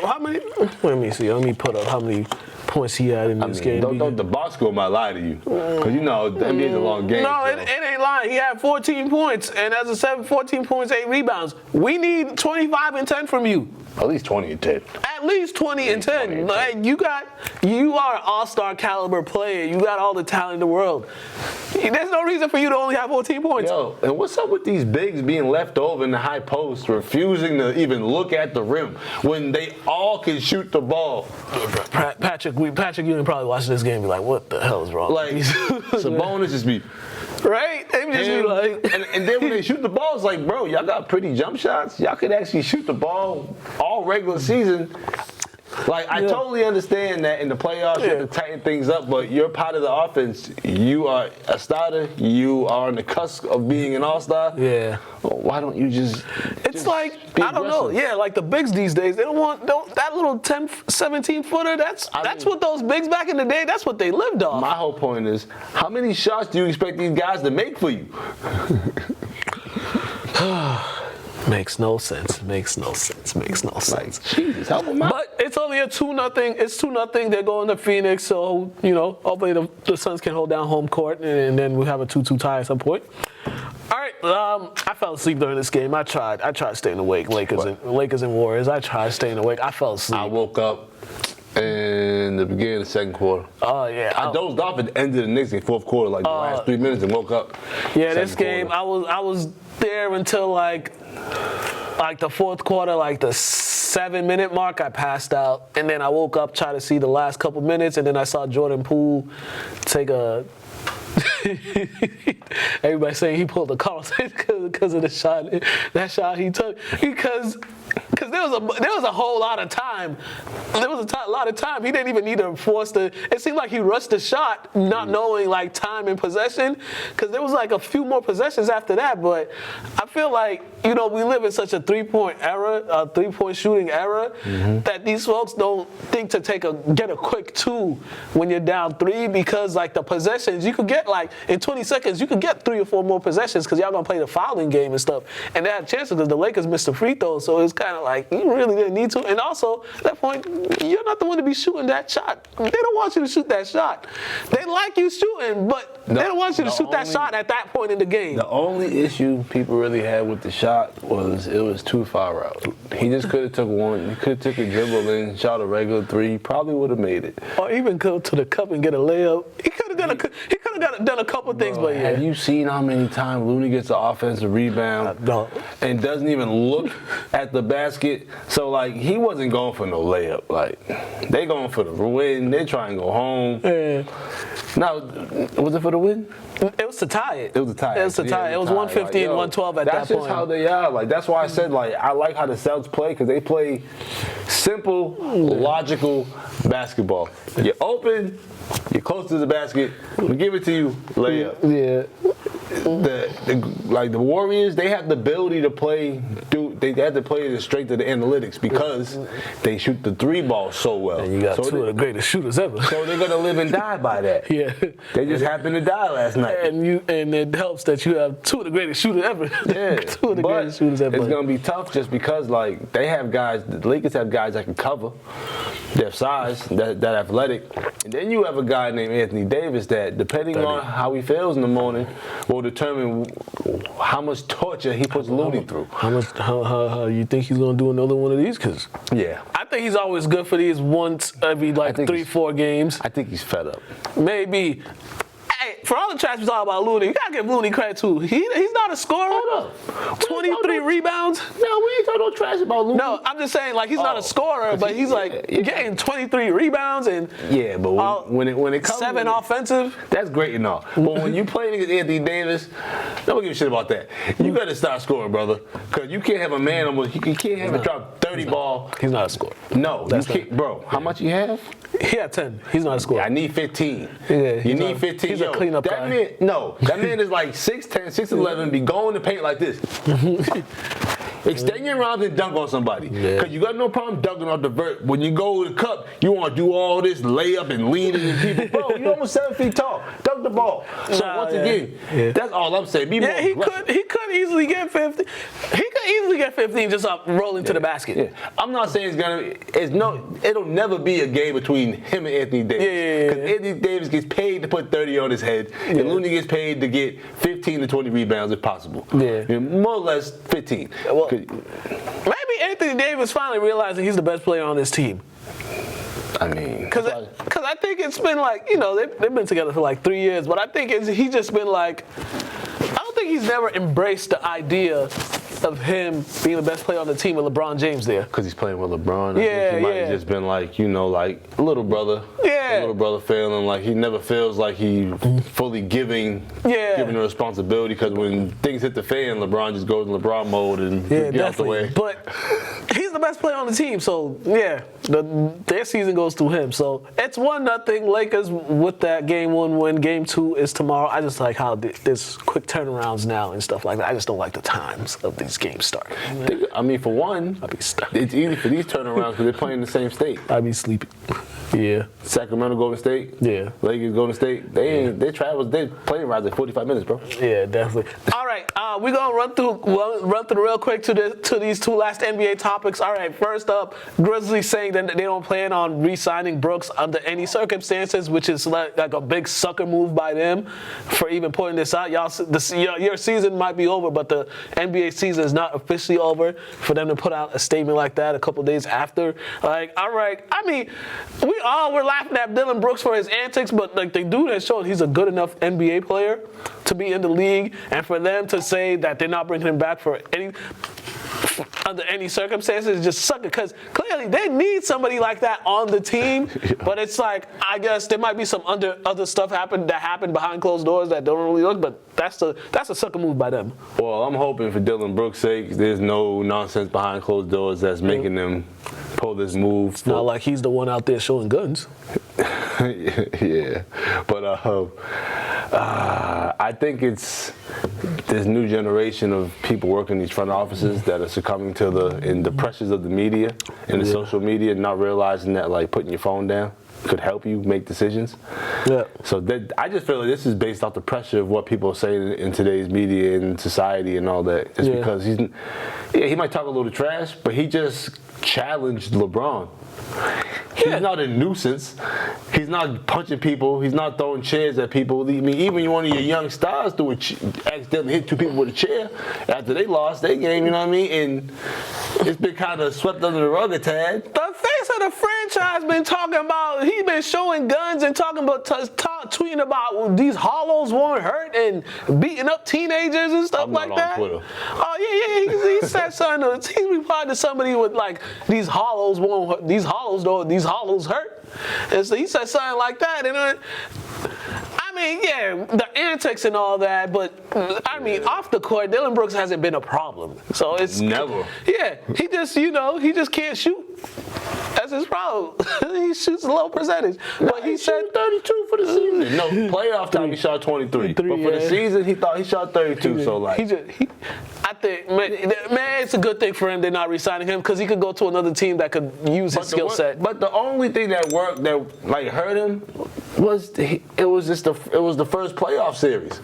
How many? Let me see. Let me put up how many points he had in this game. Don't the box score might lie to you, because you know the NBA's a long game. No, so. it ain't lying. He had 14 points, and as I said, 14 points, 8 rebounds. We need 25 and 10 from you. At least 20 and 10. At least 20 and 10. Like, you are an all-star caliber player. You got all the talent in the world. There's no reason for you to only have 14 points. Yo, and what's up with these bigs being left over in the high post, refusing to even look at the rim when they all can shoot the ball? Patrick, you didn't probably watch this game and be like, what the hell is wrong? Like, Sabonis just be... Right? They just be like... And then when they shoot the ball, it's like, bro, y'all got pretty jump shots. Y'all could actually shoot the ball all regular season. Like, I totally understand that in the playoffs you have to tighten things up, but you're part of the offense. You are a starter. You are on the cusp of being an all-star. Yeah. Well, why don't you just... It's like, I don't know. Yeah, like the bigs these days, they don't want that little 10, 17-footer. That's what those bigs back in the day, that's what they lived off. My whole point is, how many shots do you expect these guys to make for you? Makes no sense. Makes no sense. Like, Jesus, help them out. But it's only a 2-0. It's 2-0. They're going to Phoenix, so, hopefully the Suns can hold down home court, and then we'll have a 2-2 tie at some point. All right, I fell asleep during this game. I tried staying awake. Lakers and Warriors. I tried staying awake. I fell asleep. I woke up in the beginning of the second quarter. Oh, yeah. I dozed off at the end of the Knicks in fourth quarter, like the last 3 minutes, and woke up. Yeah, this game, I was there until like the fourth quarter, like the 7-minute mark. I passed out, and then I woke up, tried to see the last couple minutes, and then I saw Jordan Poole take a... Everybody saying he pulled the Carlson because of the shot. That shot he took. Because there was a whole lot of time. There was a lot of time. He didn't even need to force the. It seemed like he rushed the shot, not knowing like time and possession. Because there was like a few more possessions after that. But I feel like we live in such a 3-point era, a 3-point shooting era, that these folks don't think to get a quick 2 when you're down 3, because like the possessions you could get like in 20 seconds you could get 3 or 4 more possessions because y'all gonna play the fouling game and stuff. And they had chances because the Lakers missed the free throw, so it's kind of like you really didn't need to. And also at that point you're not the one to be shooting that shot. They don't want you to shoot that shot. They like you shooting, but they don't want you to shoot that shot at that point in the game. The only issue people really had with the shot was it was too far out. He just could have took one. He could have took a dribble in, shot a regular 3, probably would have made it. Or even go to the cup and get a layup. He could have done a couple things, but yeah. Have you seen how many times Looney gets an offensive rebound and doesn't even look at the basket? So like he wasn't going for no layup. Like they going for the win. They trying to go home. Yeah. Now, was it for the win? It was to tie it. It was a tie. It was to tie. It was 115, 112 at that point. That's just how they are. Like that's why I said like I like how the Celtics play, because they play simple, logical basketball. You're open, you're close to the basket. We give it to you, layup. Yeah. The Warriors, they have the ability to play. They have to play the strength of the analytics because they shoot the 3 ball so well. And you got 2 of the greatest shooters ever. So they're gonna live and die by that. Yeah. They just happened to die last night. And it helps that you have 2 of the greatest shooters ever. Yeah. 2 of the greatest shooters ever. It's gonna be tough just because like they have guys. The Lakers have guys that can cover. Their size, that athletic, and then you have a guy named Anthony Davis that, depending on how he feels in the morning, will determine how much torture he puts Looney through. How you think he's gonna do another one of these? Cause yeah, I think he's always good for these once every 3-4 games. I think he's fed up. Maybe. Hey, for all the trash we talk about Looney, you gotta give Looney credit too. He's not a scorer. Hold up. 23 rebounds. No, we ain't talking no trash about Looney. No, I'm just saying like he's not a scorer, but he's getting 23 rebounds and but when it comes 7 offensive. That's great and all. But when you play against Anthony Davis, don't give a shit about that. You gotta start scoring, brother, because you can't have a man you can't have a drop 30 ball. He's not a scorer. No, you can't, bro. How much you have? He had 10. He's not a scorer. Yeah, I need 15. Yeah, you need 15. He's a cleanup guy. That man is like 6'10", 6'11", be going to paint like this. Extend your arms and dunk on somebody. Because you got no problem dunking off the vert. When you go to the cup, you want to do all this layup and leaning and people. Bro, you're almost 7 feet tall. Dunk chuck the ball. So once again, that's all I'm saying. Be more aggressive. He could easily get 50. He could easily get 15 just up rolling to the basket. Yeah. I'm not saying it'll never be a game between him and Anthony Davis. Because Anthony Davis gets paid to put 30 on his head, and Looney gets paid to get 15 to 20 rebounds if possible. Yeah. More or less 15. Well, maybe Anthony Davis finally realizing he's the best player on this team. I mean, because I think it's been like, they've been together for like 3 years, but I think he's just been like, I don't think he's never embraced the idea of him being the best player on the team with LeBron James there. Because he's playing with LeBron. I think he might have just been like, like little brother. Yeah. A little brother feeling like he never feels like he fully giving the responsibility. Because when things hit the fan, LeBron just goes in LeBron mode and get out the way. But he's the best player on the team, so their season goes through him. So it's 1-0 Lakers with that game 1 win. Game 2 is tomorrow. I just like how there's quick turnarounds now and stuff like that. I just don't like the times of these games starting. I mean, for one, it's easy for these turnarounds because they're playing in the same state. I'd be sleepy. Yeah. Sacramento, Golden State. Yeah. Lakers, Golden State. They plane rides at 45 minutes, bro. Yeah, definitely. All right, we're gonna run through real quick to these 2 last NBA topics. All right, first up, Grizzlies saying that they don't plan on re-signing Brooks under any circumstances, which is like a big sucker move by them for even putting this out. Your season might be over, but the NBA season is not officially over. For them to put out a statement like that a couple days after, like, all right. I mean, we're laughing at Dylan Brooks for his antics, but like the dude has shown he's a good enough NBA player to be in the league, and for them to say that they're not bringing him back under any circumstances, just suck it, because clearly they need somebody like that on the team. But it's like, I guess there might be some other stuff happened behind closed doors that don't really look, but that's a sucker move by them. Well, I'm hoping for Dylan Brooks' sake there's no nonsense behind closed doors that's making them pull this move. It's not like he's the one out there showing guns. Yeah, but I think it's this new generation of people working in these front offices that are succumbing to the pressures of the media and the social media, not realizing that like putting your phone down could help you make decisions. Yeah. So I just feel like this is based off the pressure of what people are saying in today's media and society and all that. Just because he might talk a little trash, but he just challenged LeBron. He's not a nuisance. He's not punching people. He's not throwing chairs at people. I mean, even one of your young stars accidentally hit 2 people with a chair after they lost their game, you know what I mean? And it's been kind of swept under the rug a tad. The face of the franchise been talking about, he's been showing guns and talking about, tweeting about these hollows won't hurt and beating up teenagers and stuff like that. I'm not on Twitter. Oh, yeah, he said something. He replied to somebody with like, these hollows won't hurt, these hollows hurt. And so he said something like that. And I mean, the antics and all that, but I mean, off the court, Dylan Brooks hasn't been a problem. So it's never. Yeah, he just can't shoot. That's his problem. He shoots a low percentage. But he said 32 for the season. No, playoff time he shot 23. But for the season, he thought he shot 32. So like, I think, man, it's a good thing for him they're not re-signing him because he could go to another team that could use his skill set. But the only thing that worked that like hurt him was it was the first playoff series.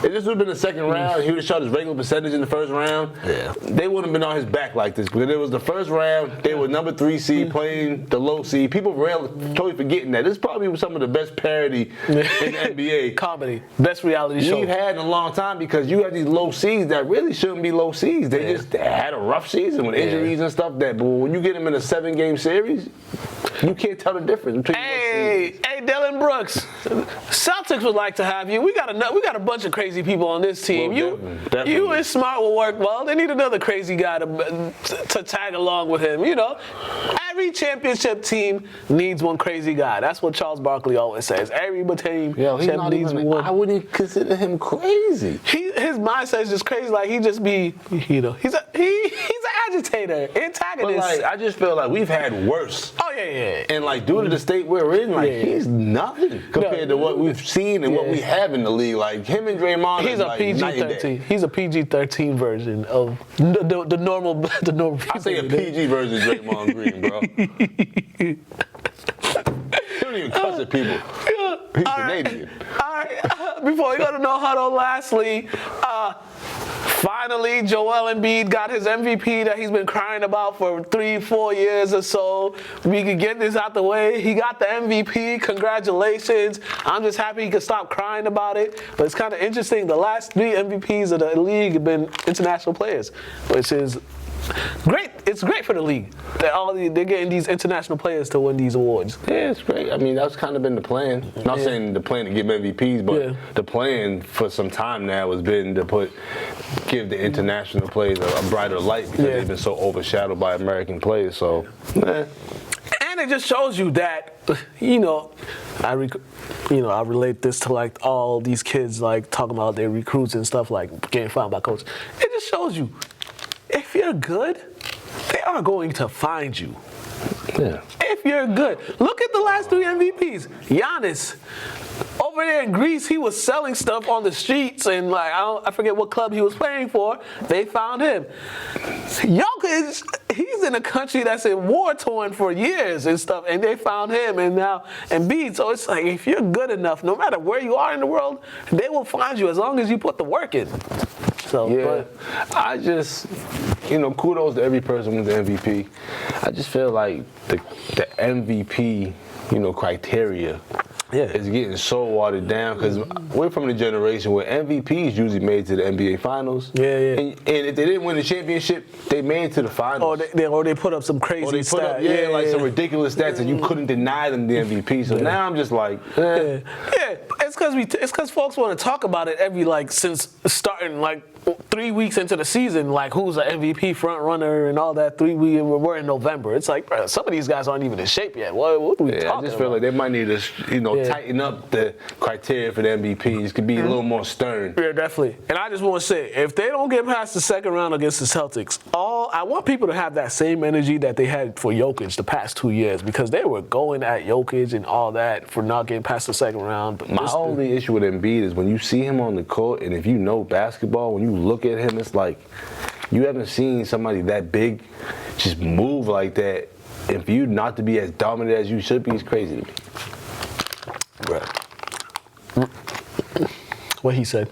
If this would have been the second round, he would have shot his regular percentage in the first round. Yeah, they wouldn't have been on his back like this because it was the first round. They were number 3 seed playing the low seed. People totally forgetting that. This is probably some of the best parody in the NBA. Comedy, best reality show we've had in a long time because you have these low seeds that really shouldn't be low seeds. They just had a rough season with injuries and stuff. But when you get them in a 7-game series, you can't tell the difference between. Hey, Dylan Brooks, Celtics would like to have you. We got a bunch of crazy people on this team. Well, definitely. You and Smart will work well. They need another crazy guy to tag along with him. You know, every championship team needs one crazy guy. That's what Charles Barkley always says. Every team needs one. I wouldn't consider him crazy. His mindset is just crazy. Like he just be, he's an agitator, antagonist. But like, I just feel like we've had worse. Oh yeah. And like due to the state we're in, like he's nothing compared to what we've seen and what we have in the league. Like him and Draymond. He's a PG-13. He's a PG-13 version of the normal. I say a PG version of Draymond Green, bro. He don't even cuss at people. He's All right. Canadian. All right. Before we go to No Huddle, lastly, finally, Joel Embiid got his MVP that he's been crying about for 3-4 years or so. We could get this out the way. He got the MVP. Congratulations. I'm just happy he could stop crying about it. But it's kind of interesting. The last 3 MVPs of the league have been international players, which is great. It's great for the league that they're getting these international players to win these awards. Yeah, it's great. I mean, that's kind of been the plan. Not saying the plan to give MVPs, but the plan for some time now has been to give the international players a brighter light because they've been so overshadowed by American players. So, And it just shows you that, I relate this to like all these kids like talking about their recruits and stuff like getting found by coaches. It just shows you, if you're good, they are going to find you. yeah. If you're good. Look at the last 3 MVPs. Giannis. Over there in Greece, he was selling stuff on the streets and like I forget what club he was playing for. They found him. Jokic, he's in a country that's in war torn for years and stuff, and they found him and now Embiid. So it's like if you're good enough, no matter where you are in the world, they will find you as long as you put the work in. So But I just, kudos to every person with the MVP. I just feel like the MVP, criteria is getting so watered down because we're from the generation where MVPs usually made to the NBA Finals. And if they didn't win the championship, they made it to the finals. Or they put up some crazy stats. Like some ridiculous stats and you couldn't deny them the MVP. So now I'm just like, it's because folks want to talk about it since starting 3 weeks into the season, like who's an MVP front runner and all that. We're in November. It's like, bro, some of these guys aren't even in shape yet. What are we talking about? I just feel like they might need to, tighten up the criteria for the MVPs. Could be a little more stern. Yeah, definitely. And I just want to say, if they don't get past the second round against the Celtics, I want people to have that same energy that they had for Jokic the past 2 years because they were going at Jokic and all that for not getting past the second round. But my only issue with Embiid is when you see him on the court and if you know basketball, when you look at him, it's like you haven't seen somebody that big just move like that. And for you not to be as dominant as you should be is crazy to me. Right. What he said.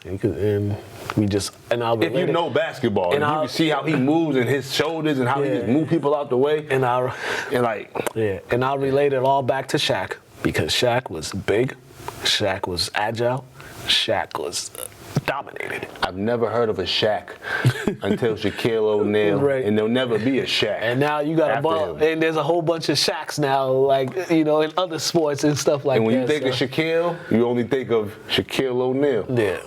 And if you know basketball, and you can see how he moves and his shoulders and how he just move people out the way. And I'll relate it all back to Shaq because Shaq was big, Shaq was agile, Shaq was dominated. I've never heard of a Shaq until Shaquille O'Neal, and there'll never be a Shaq. And now you got a ball, and there's a whole bunch of Shaqs now, in other sports and stuff like that. And when you think of Shaquille, you only think of Shaquille O'Neal. Yeah.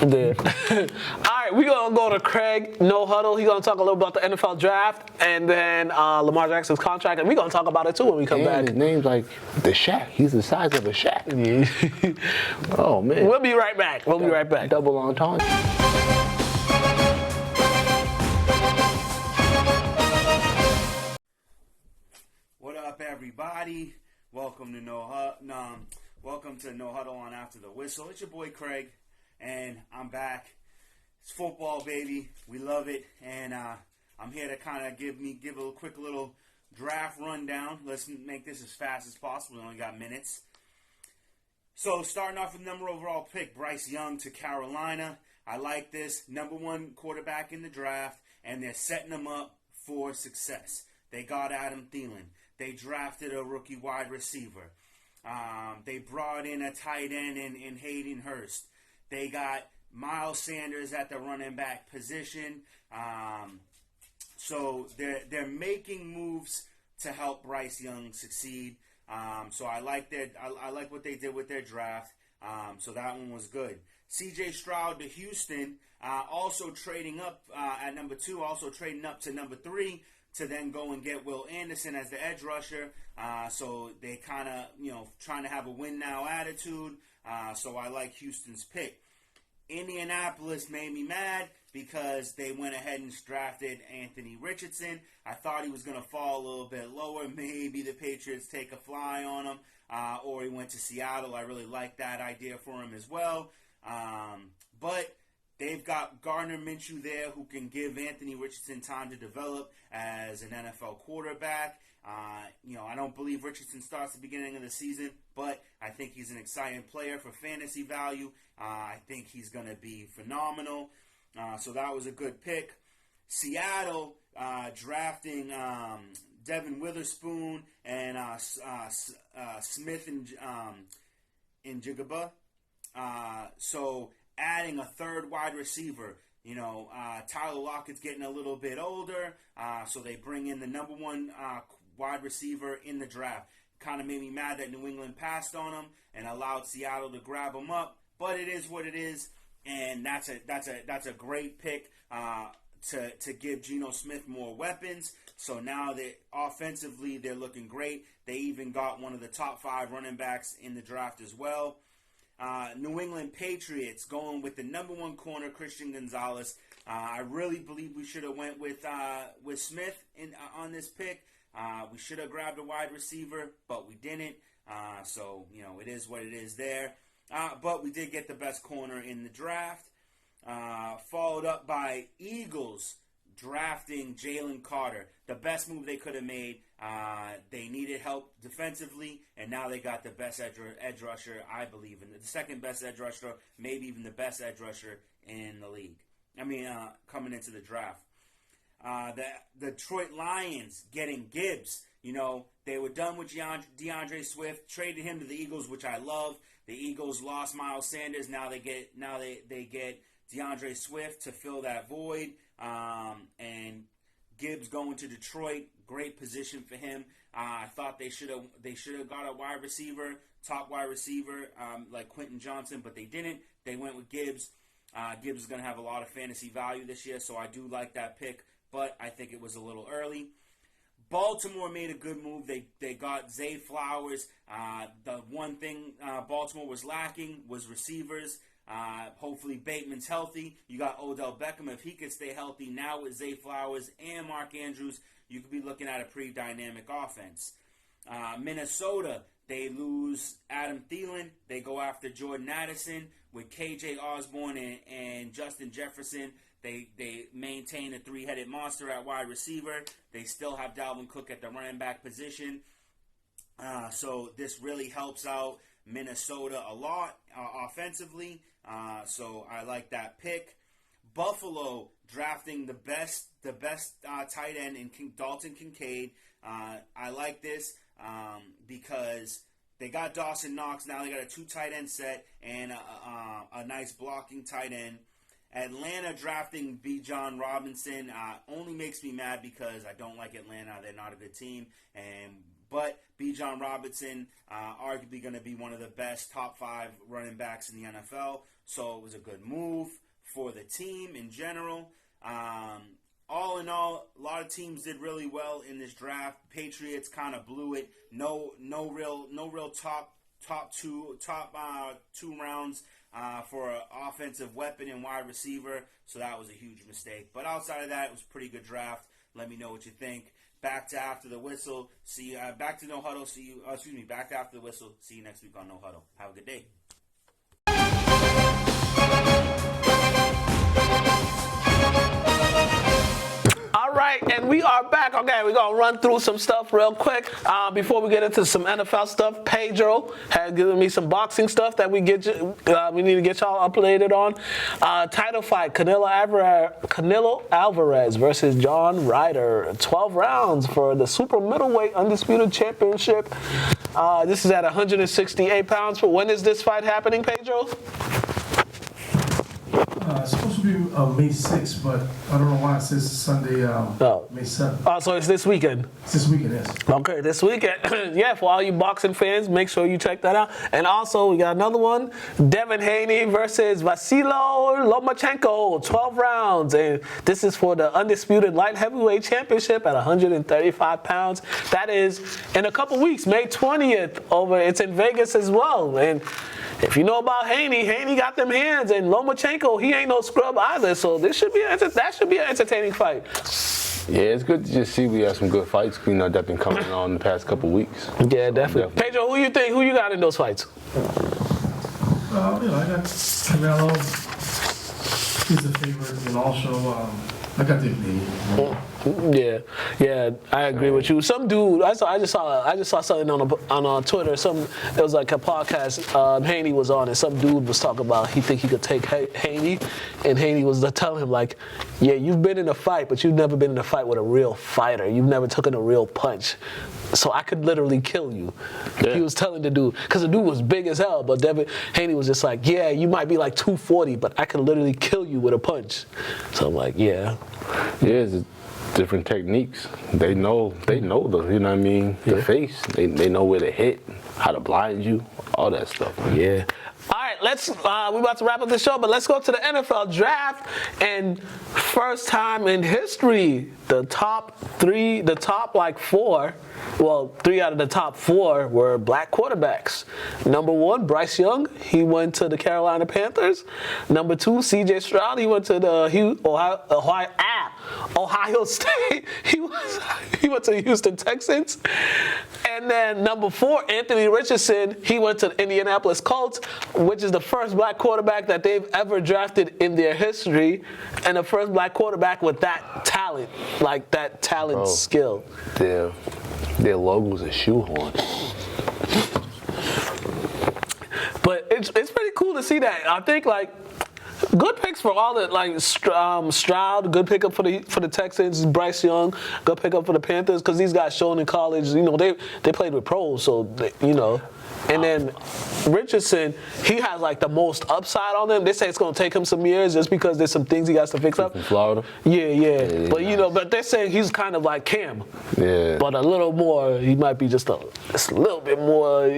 All right, we're going to go to Craig, No Huddle. He's going to talk a little about the NFL draft and then Lamar Jackson's contract, and we're going to talk about it too when we come back. His name's like the Shaq. He's the size of a Shaq. Yeah. Oh, man. We'll be right back. Double entendre. What up, everybody? Welcome to No Huddle on After the Whistle. It's your boy Craig, and I'm back. It's football, baby. We love it, and I'm here to kind of give a quick little draft rundown. Let's make this as fast as possible. We only got minutes. So starting off with number overall pick, Bryce Young to Carolina. I like this. Number 1 quarterback in the draft, and they're setting him up for success. They got Adam Thielen. They drafted a rookie wide receiver. They brought in a tight end in Hayden Hurst. They got Miles Sanders at the running back position. So they're making moves to help Bryce Young succeed. So I like what they did with their draft. So that one was good. C.J. Stroud to Houston, also trading up at number 2, also trading up to number 3 to then go and get Will Anderson as the edge rusher. So they kind of, trying to have a win now attitude. So I like Houston's pick. Indianapolis made me mad because they went ahead and drafted Anthony Richardson. I thought he was going to fall a little bit lower. Maybe the Patriots take a fly on him, or he went to Seattle. I really like that idea for him as well. But they've got Gardner Minshew there who can give Anthony Richardson time to develop as an NFL quarterback. I don't believe Richardson starts the beginning of the season, but I think he's an exciting player for fantasy value. I think he's going to be phenomenal. So that was a good pick. Seattle drafting Devin Witherspoon and Smith and Jigaba. So adding a third wide receiver. Tyler Lockett's getting a little bit older, so they bring in the number one wide receiver in the draft. Kind of made me mad that New England passed on him and allowed Seattle to grab him up, but it is what it is, and that's a great pick to give Geno Smith more weapons. So now that offensively they're looking great. They even got one of the top 5 running backs in the draft as well. New England Patriots going with the number 1 corner, Christian Gonzalez. I really believe we should have went with Smith on this pick. We should have grabbed a wide receiver, but we didn't. So it is what it is there. But we did get the best corner in the draft. Followed up by Eagles drafting Jalen Carter. The best move they could have made. They needed help defensively, and now they got the best edge rusher, I believe, and the second best edge rusher, maybe even the best edge rusher in the league. Coming into the draft. The Detroit Lions getting Gibbs. They were done with DeAndre Swift, traded him to the Eagles, which I love. The Eagles lost Miles Sanders. Now they get DeAndre Swift to fill that void. And Gibbs going to Detroit, great position for him. I thought they should have got a wide receiver, top wide receiver, like Quentin Johnson, but they didn't. They went with Gibbs. Gibbs is going to have a lot of fantasy value this year, so I do like that pick, but I think it was a little early. Baltimore made a good move. They got Zay Flowers. The one thing Baltimore was lacking was receivers. Hopefully Bateman's healthy. You got Odell Beckham. If he could stay healthy now with Zay Flowers and Mark Andrews, you could be looking at a pretty dynamic offense. Minnesota, they lose Adam Thielen. They go after Jordan Addison with KJ Osborne and Justin Jefferson. They maintain a 3-headed monster at wide receiver. They still have Dalvin Cook at the running back position. So this really helps out Minnesota a lot offensively. So I like that pick. Buffalo drafting the best tight end in Dalton Kincaid. I like this because they got Dawson Knox. Now they got a 2 tight end set and a nice blocking tight end. Atlanta drafting Bijan Robinson only makes me mad because I don't like Atlanta. They're not a good team. But Bijan Robinson, arguably going to be one of the best top 5 running backs in the NFL. So it was a good move for the team in general. All in all, a lot of teams did really well in this draft. Patriots kind of blew it. No real top two rounds for an offensive weapon and wide receiver. So that was a huge mistake. But outside of that, it was a pretty good draft. Let me know what you think. Back to after the whistle. See you. Back to No Huddle. See you. Back to after the whistle. See you next week on No Huddle. Have a good day. All right, and we are back. Okay, we're going to run through some stuff real quick. Before we get into some NFL stuff, Pedro has given me some boxing stuff that we need to get y'all updated on. Title fight, Canelo Alvarez versus John Ryder. 12 rounds for the super middleweight undisputed championship. This is at 168 pounds. When is this fight happening, Pedro? It's supposed to be May 6th, but I don't know why it says Sunday, May 7th. Oh, so it's this weekend? It's this weekend, yes. Okay, this weekend. Yeah, for all you boxing fans, make sure you check that out. And also, we got another one. Devin Haney versus Vasilo Lomachenko, 12 rounds. And this is for the undisputed light heavyweight championship at 135 pounds. That is in a couple weeks, May 20th. It's in Vegas as well. And if you know about Haney got them hands, and Lomachenko, he ain't no scrub either. So that should be an entertaining fight. Yeah, it's good to just see we have some good fights, that have been coming on the past couple weeks. Yeah, definitely. Pedro, who you got in those fights? I got Canelo. He's the favorite, and also I got the opinion. Yeah, I agree with you. Some dude, I just saw something on Twitter. It was like a podcast. Haney was on, and some dude was talking about he think he could take Haney, and Haney was telling him like, yeah, you've been in a fight, but you've never been in a fight with a real fighter. You've never taken a real punch. So I could literally kill you. Yeah. He was telling the dude, because the dude was big as hell, but Haney was just like, yeah, you might be like 240, but I could literally kill you with a punch. So I'm like, yeah. Yeah, it's different techniques. They know the, you know what I mean, the face. They know where to hit, how to blind you, all that stuff. Yeah. All right, we're about to wrap up the show, but let's go to the NFL draft. And first time in history, the top four, well, 3 out of the top 4 were black quarterbacks. Number 1, Bryce Young. He went to the Carolina Panthers. Number 2, C.J. Stroud. He went to the Ohio State. He went to the Houston Texans. And then number 4, Anthony Richardson. He went to the Indianapolis Colts, which is the first black quarterback that they've ever drafted in their history, and the first black quarterback with that talent, like that talent skill. Their logo's a shoehorn. But it's pretty cool to see that. I think like good picks for all the Stroud, good pickup for the Texans. Bryce Young, good pickup for the Panthers, because these guys shown in college, they played with pros, so And then Richardson, he has like the most upside on him. They say it's going to take him some years just because there's some things he has to fix up. From Florida? Yeah. But but they're saying he's kind of like Cam. Yeah. But a little more, he might be just a little bit more,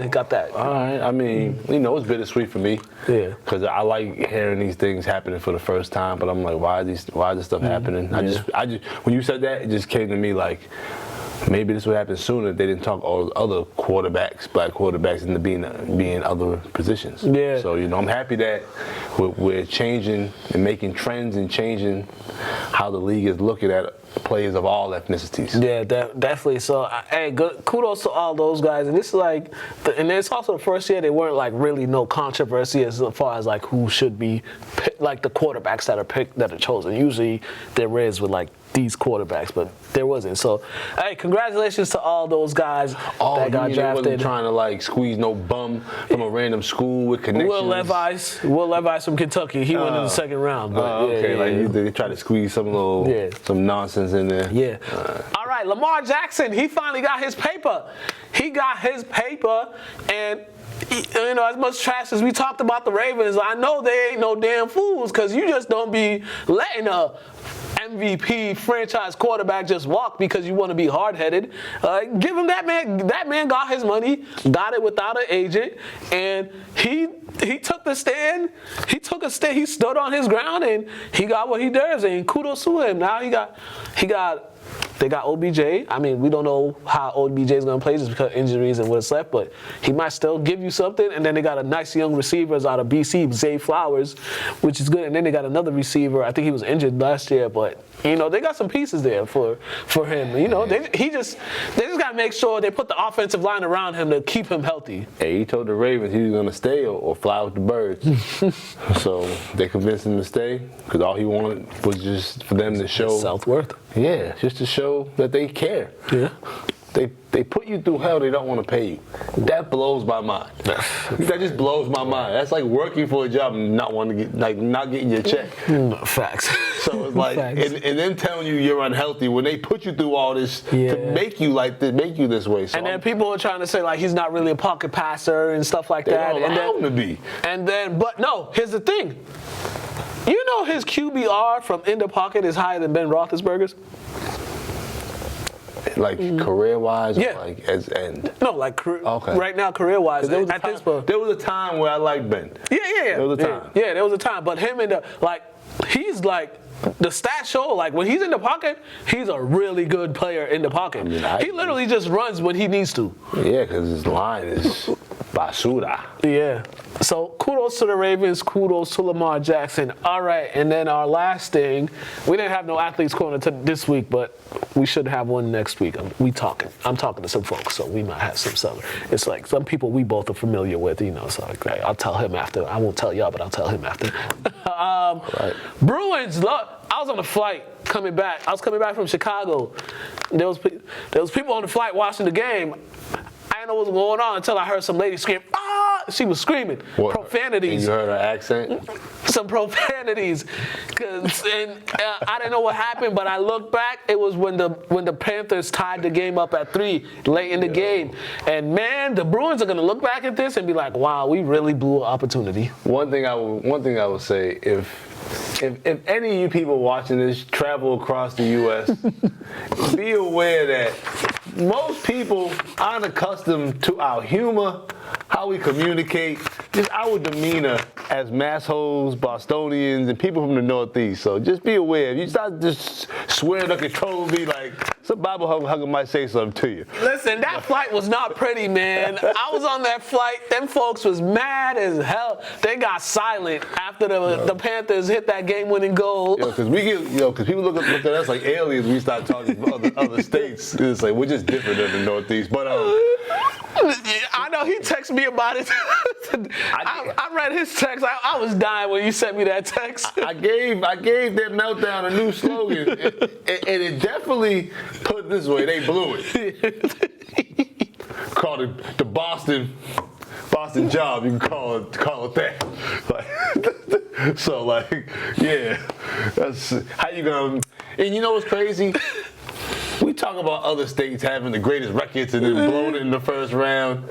got that. All right. I mean, it's bittersweet for me. Yeah. Because I like hearing these things happening for the first time, but I'm like, why is this stuff happening? I just when you said that, it just came to me like, maybe this would happen sooner if they didn't talk all other quarterbacks, black quarterbacks, into being other positions. Yeah. So, I'm happy that we're changing and making trends and changing how the league is looking at players of all ethnicities. Yeah, definitely. So, hey, good kudos to all those guys. And it's like, and it's also the first year they weren't like really no controversy as far as like who should be like the quarterbacks that are picked, that are chosen. Usually there is with like these quarterbacks, but there wasn't. So, hey, congratulations to all those guys that got drafted. Wasn't trying to like squeeze no bum from a random school with connections. Will Levis from Kentucky. He went in the second round. But they tried to squeeze some nonsense in there. Yeah. All right, Lamar Jackson. He finally got his paper. And as much trash as we talked about the Ravens, I know they ain't no damn fools, because you just don't be letting a MVP franchise quarterback just walk because you want to be hard-headed. Give him that man. That man got his money, got it without an agent, and he took the stand. He took a stand. He stood on his ground, and he got what he deserves. And kudos to him. Now they got OBJ. I mean, we don't know how OBJ is going to play just because of injuries and what's left, but he might still give you something. And then they got a nice young receivers out of BC, Zay Flowers, which is good. And then they got another receiver. I think he was injured last year, but they got some pieces there for him. They just got to make sure they put the offensive line around him to keep him healthy. Hey, he told the Ravens he was going to stay or fly with the birds. So they convinced him to stay because all he wanted was just for them to show self-worth. Yeah, just to show that they care. Yeah. They put you through hell, they don't want to pay you. That blows my mind. That just blows my mind. That's like working for a job and not wanting to get, not getting your check. Facts. So it's like, and them telling you you're unhealthy when they put you through all this to make you like this, make you this way. So and then people are trying to say like he's not really a pocket passer and stuff like that. They don't allow him to be. But no, here's the thing. His QBR from in the pocket is higher than Ben Roethlisberger's? Like career-wise, or like as end? No, like right now, career-wise. There was a time where I liked Ben. Yeah. There was a time. Yeah, there was a time. But him he's like, the stats show, like when he's in the pocket, he's a really good player in the pocket. He literally just runs when he needs to. Yeah, because his line is basura. Yeah. So kudos to the Ravens, kudos to Lamar Jackson. All right, and then our last thing, we didn't have no athletes corner this week, but we should have one next week. I'm talking to some folks, so we might have some stuff. It's like some people we both are familiar with, so I'll tell him after. I won't tell y'all, but I'll tell him after. Bruins, look, I was on a flight coming back. I was coming back from Chicago. There was people on the flight watching the game. I didn't know what was going on until I heard some lady scream, "Ah!" She was screaming. What? Profanities. And you heard her accent? Some profanities. I didn't know what happened, but I looked back. It was when the Panthers tied the game up at 3 late in the game. And man, the Bruins are gonna look back at this and be like, "Wow, we really blew an opportunity." One thing I would say, if any of you people watching this travel across the U.S., be aware that most people aren't accustomed to our humor, how we communicate, just our demeanor as massholes, Bostonians, and people from the Northeast. So just be aware. If you start just swearing uncontrollably, like some Bible hugger might say something to you. Listen, that flight was not pretty, man. I was on that flight. Them folks was mad as hell. They got silent after the Panthers hit that game-winning goal. Because people look at us like aliens. We start talking about other states. It's like we're just different than the Northeast. But I know he texted me about it. I read his text. I was dying when you sent me that text. I gave that meltdown a new slogan, and it definitely, put it this way, they blew it. Called it the Boston job. You can call it that. So yeah, that's how you gonna. And you know what's crazy? We talk about other states having the greatest records and then blowing it in the first round.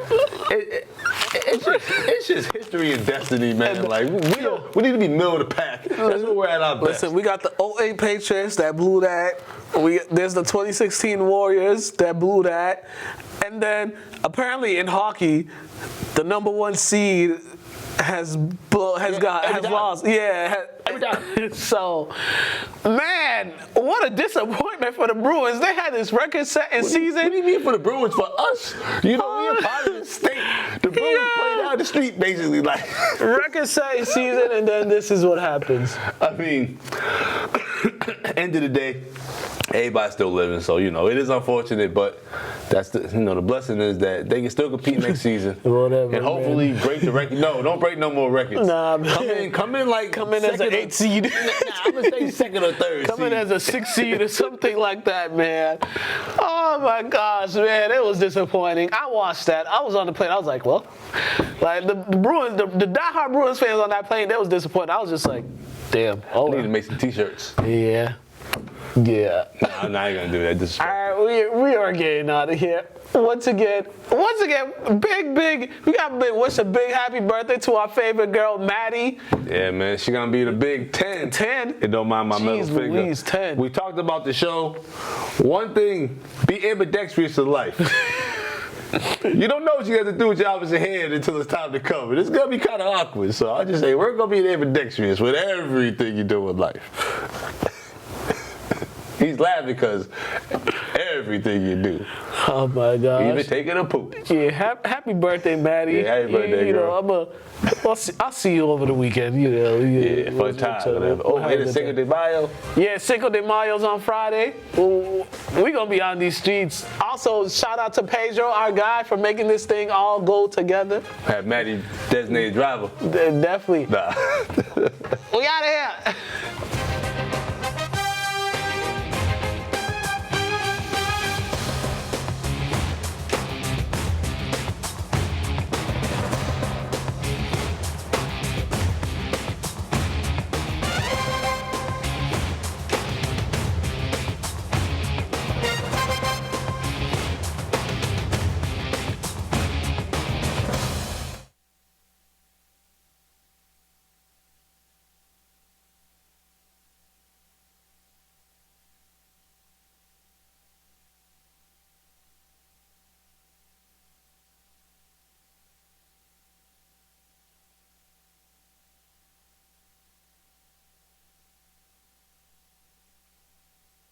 It's just history and destiny, man. Like we need to be middle of the pack. That's where we're at our best. Listen, we got the 08 Patriots that blew that. There's the 2016 Warriors that blew that. And then apparently in hockey, the number 1 seed has lost. Yeah. Every time. So, man, what a disappointment for the Bruins. They had this record-setting season. What do you mean for the Bruins? For us, we're a part of the state. The Bruins play down the street, basically, like record-setting season, and then this is what happens. I mean, end of the day, everybody's still living, so it is unfortunate, but that's the blessing is that they can still compete next season. Whatever, and hopefully break the record. No, don't break no more records. Nah, man. Come in as an 8 seed. Nah, I'm gonna say second or third. Come in as a 6 seed or something like that, man. Oh my gosh, man, it was disappointing. I watched that. I was on the plane. I was like, well, like the Bruins, the diehard Bruins fans on that plane, they was disappointed. I was just like, damn. I need to make some T-shirts. Yeah. No, I'm not gonna do that. All right, we are getting out of here. Once again, big. We got to wish a big happy birthday to our favorite girl, Maddie. Yeah, man, she gonna be the big 10. 10. It don't mind my middle finger. Louise, 10. We talked about the show. One thing: be ambidextrous to life. You don't know what you have to do with your opposite hand until it's time to cover. It's gonna be kind of awkward. So I just say we're gonna be ambidextrous with everything you do in life. He's laughing because everything you do. Oh my gosh. Even taking a poop. Yeah, happy birthday, Maddie. Yeah, happy birthday, girl. I'll see you over the weekend. Yeah, for a time. Whatever. Oh, and it's Cinco de Mayo. Yeah, Cinco de Mayo's on Friday. We're gonna be on these streets. Also, shout out to Pedro, our guy, for making this thing all go together. Have Maddie designated driver. Definitely. Nah. We out of here.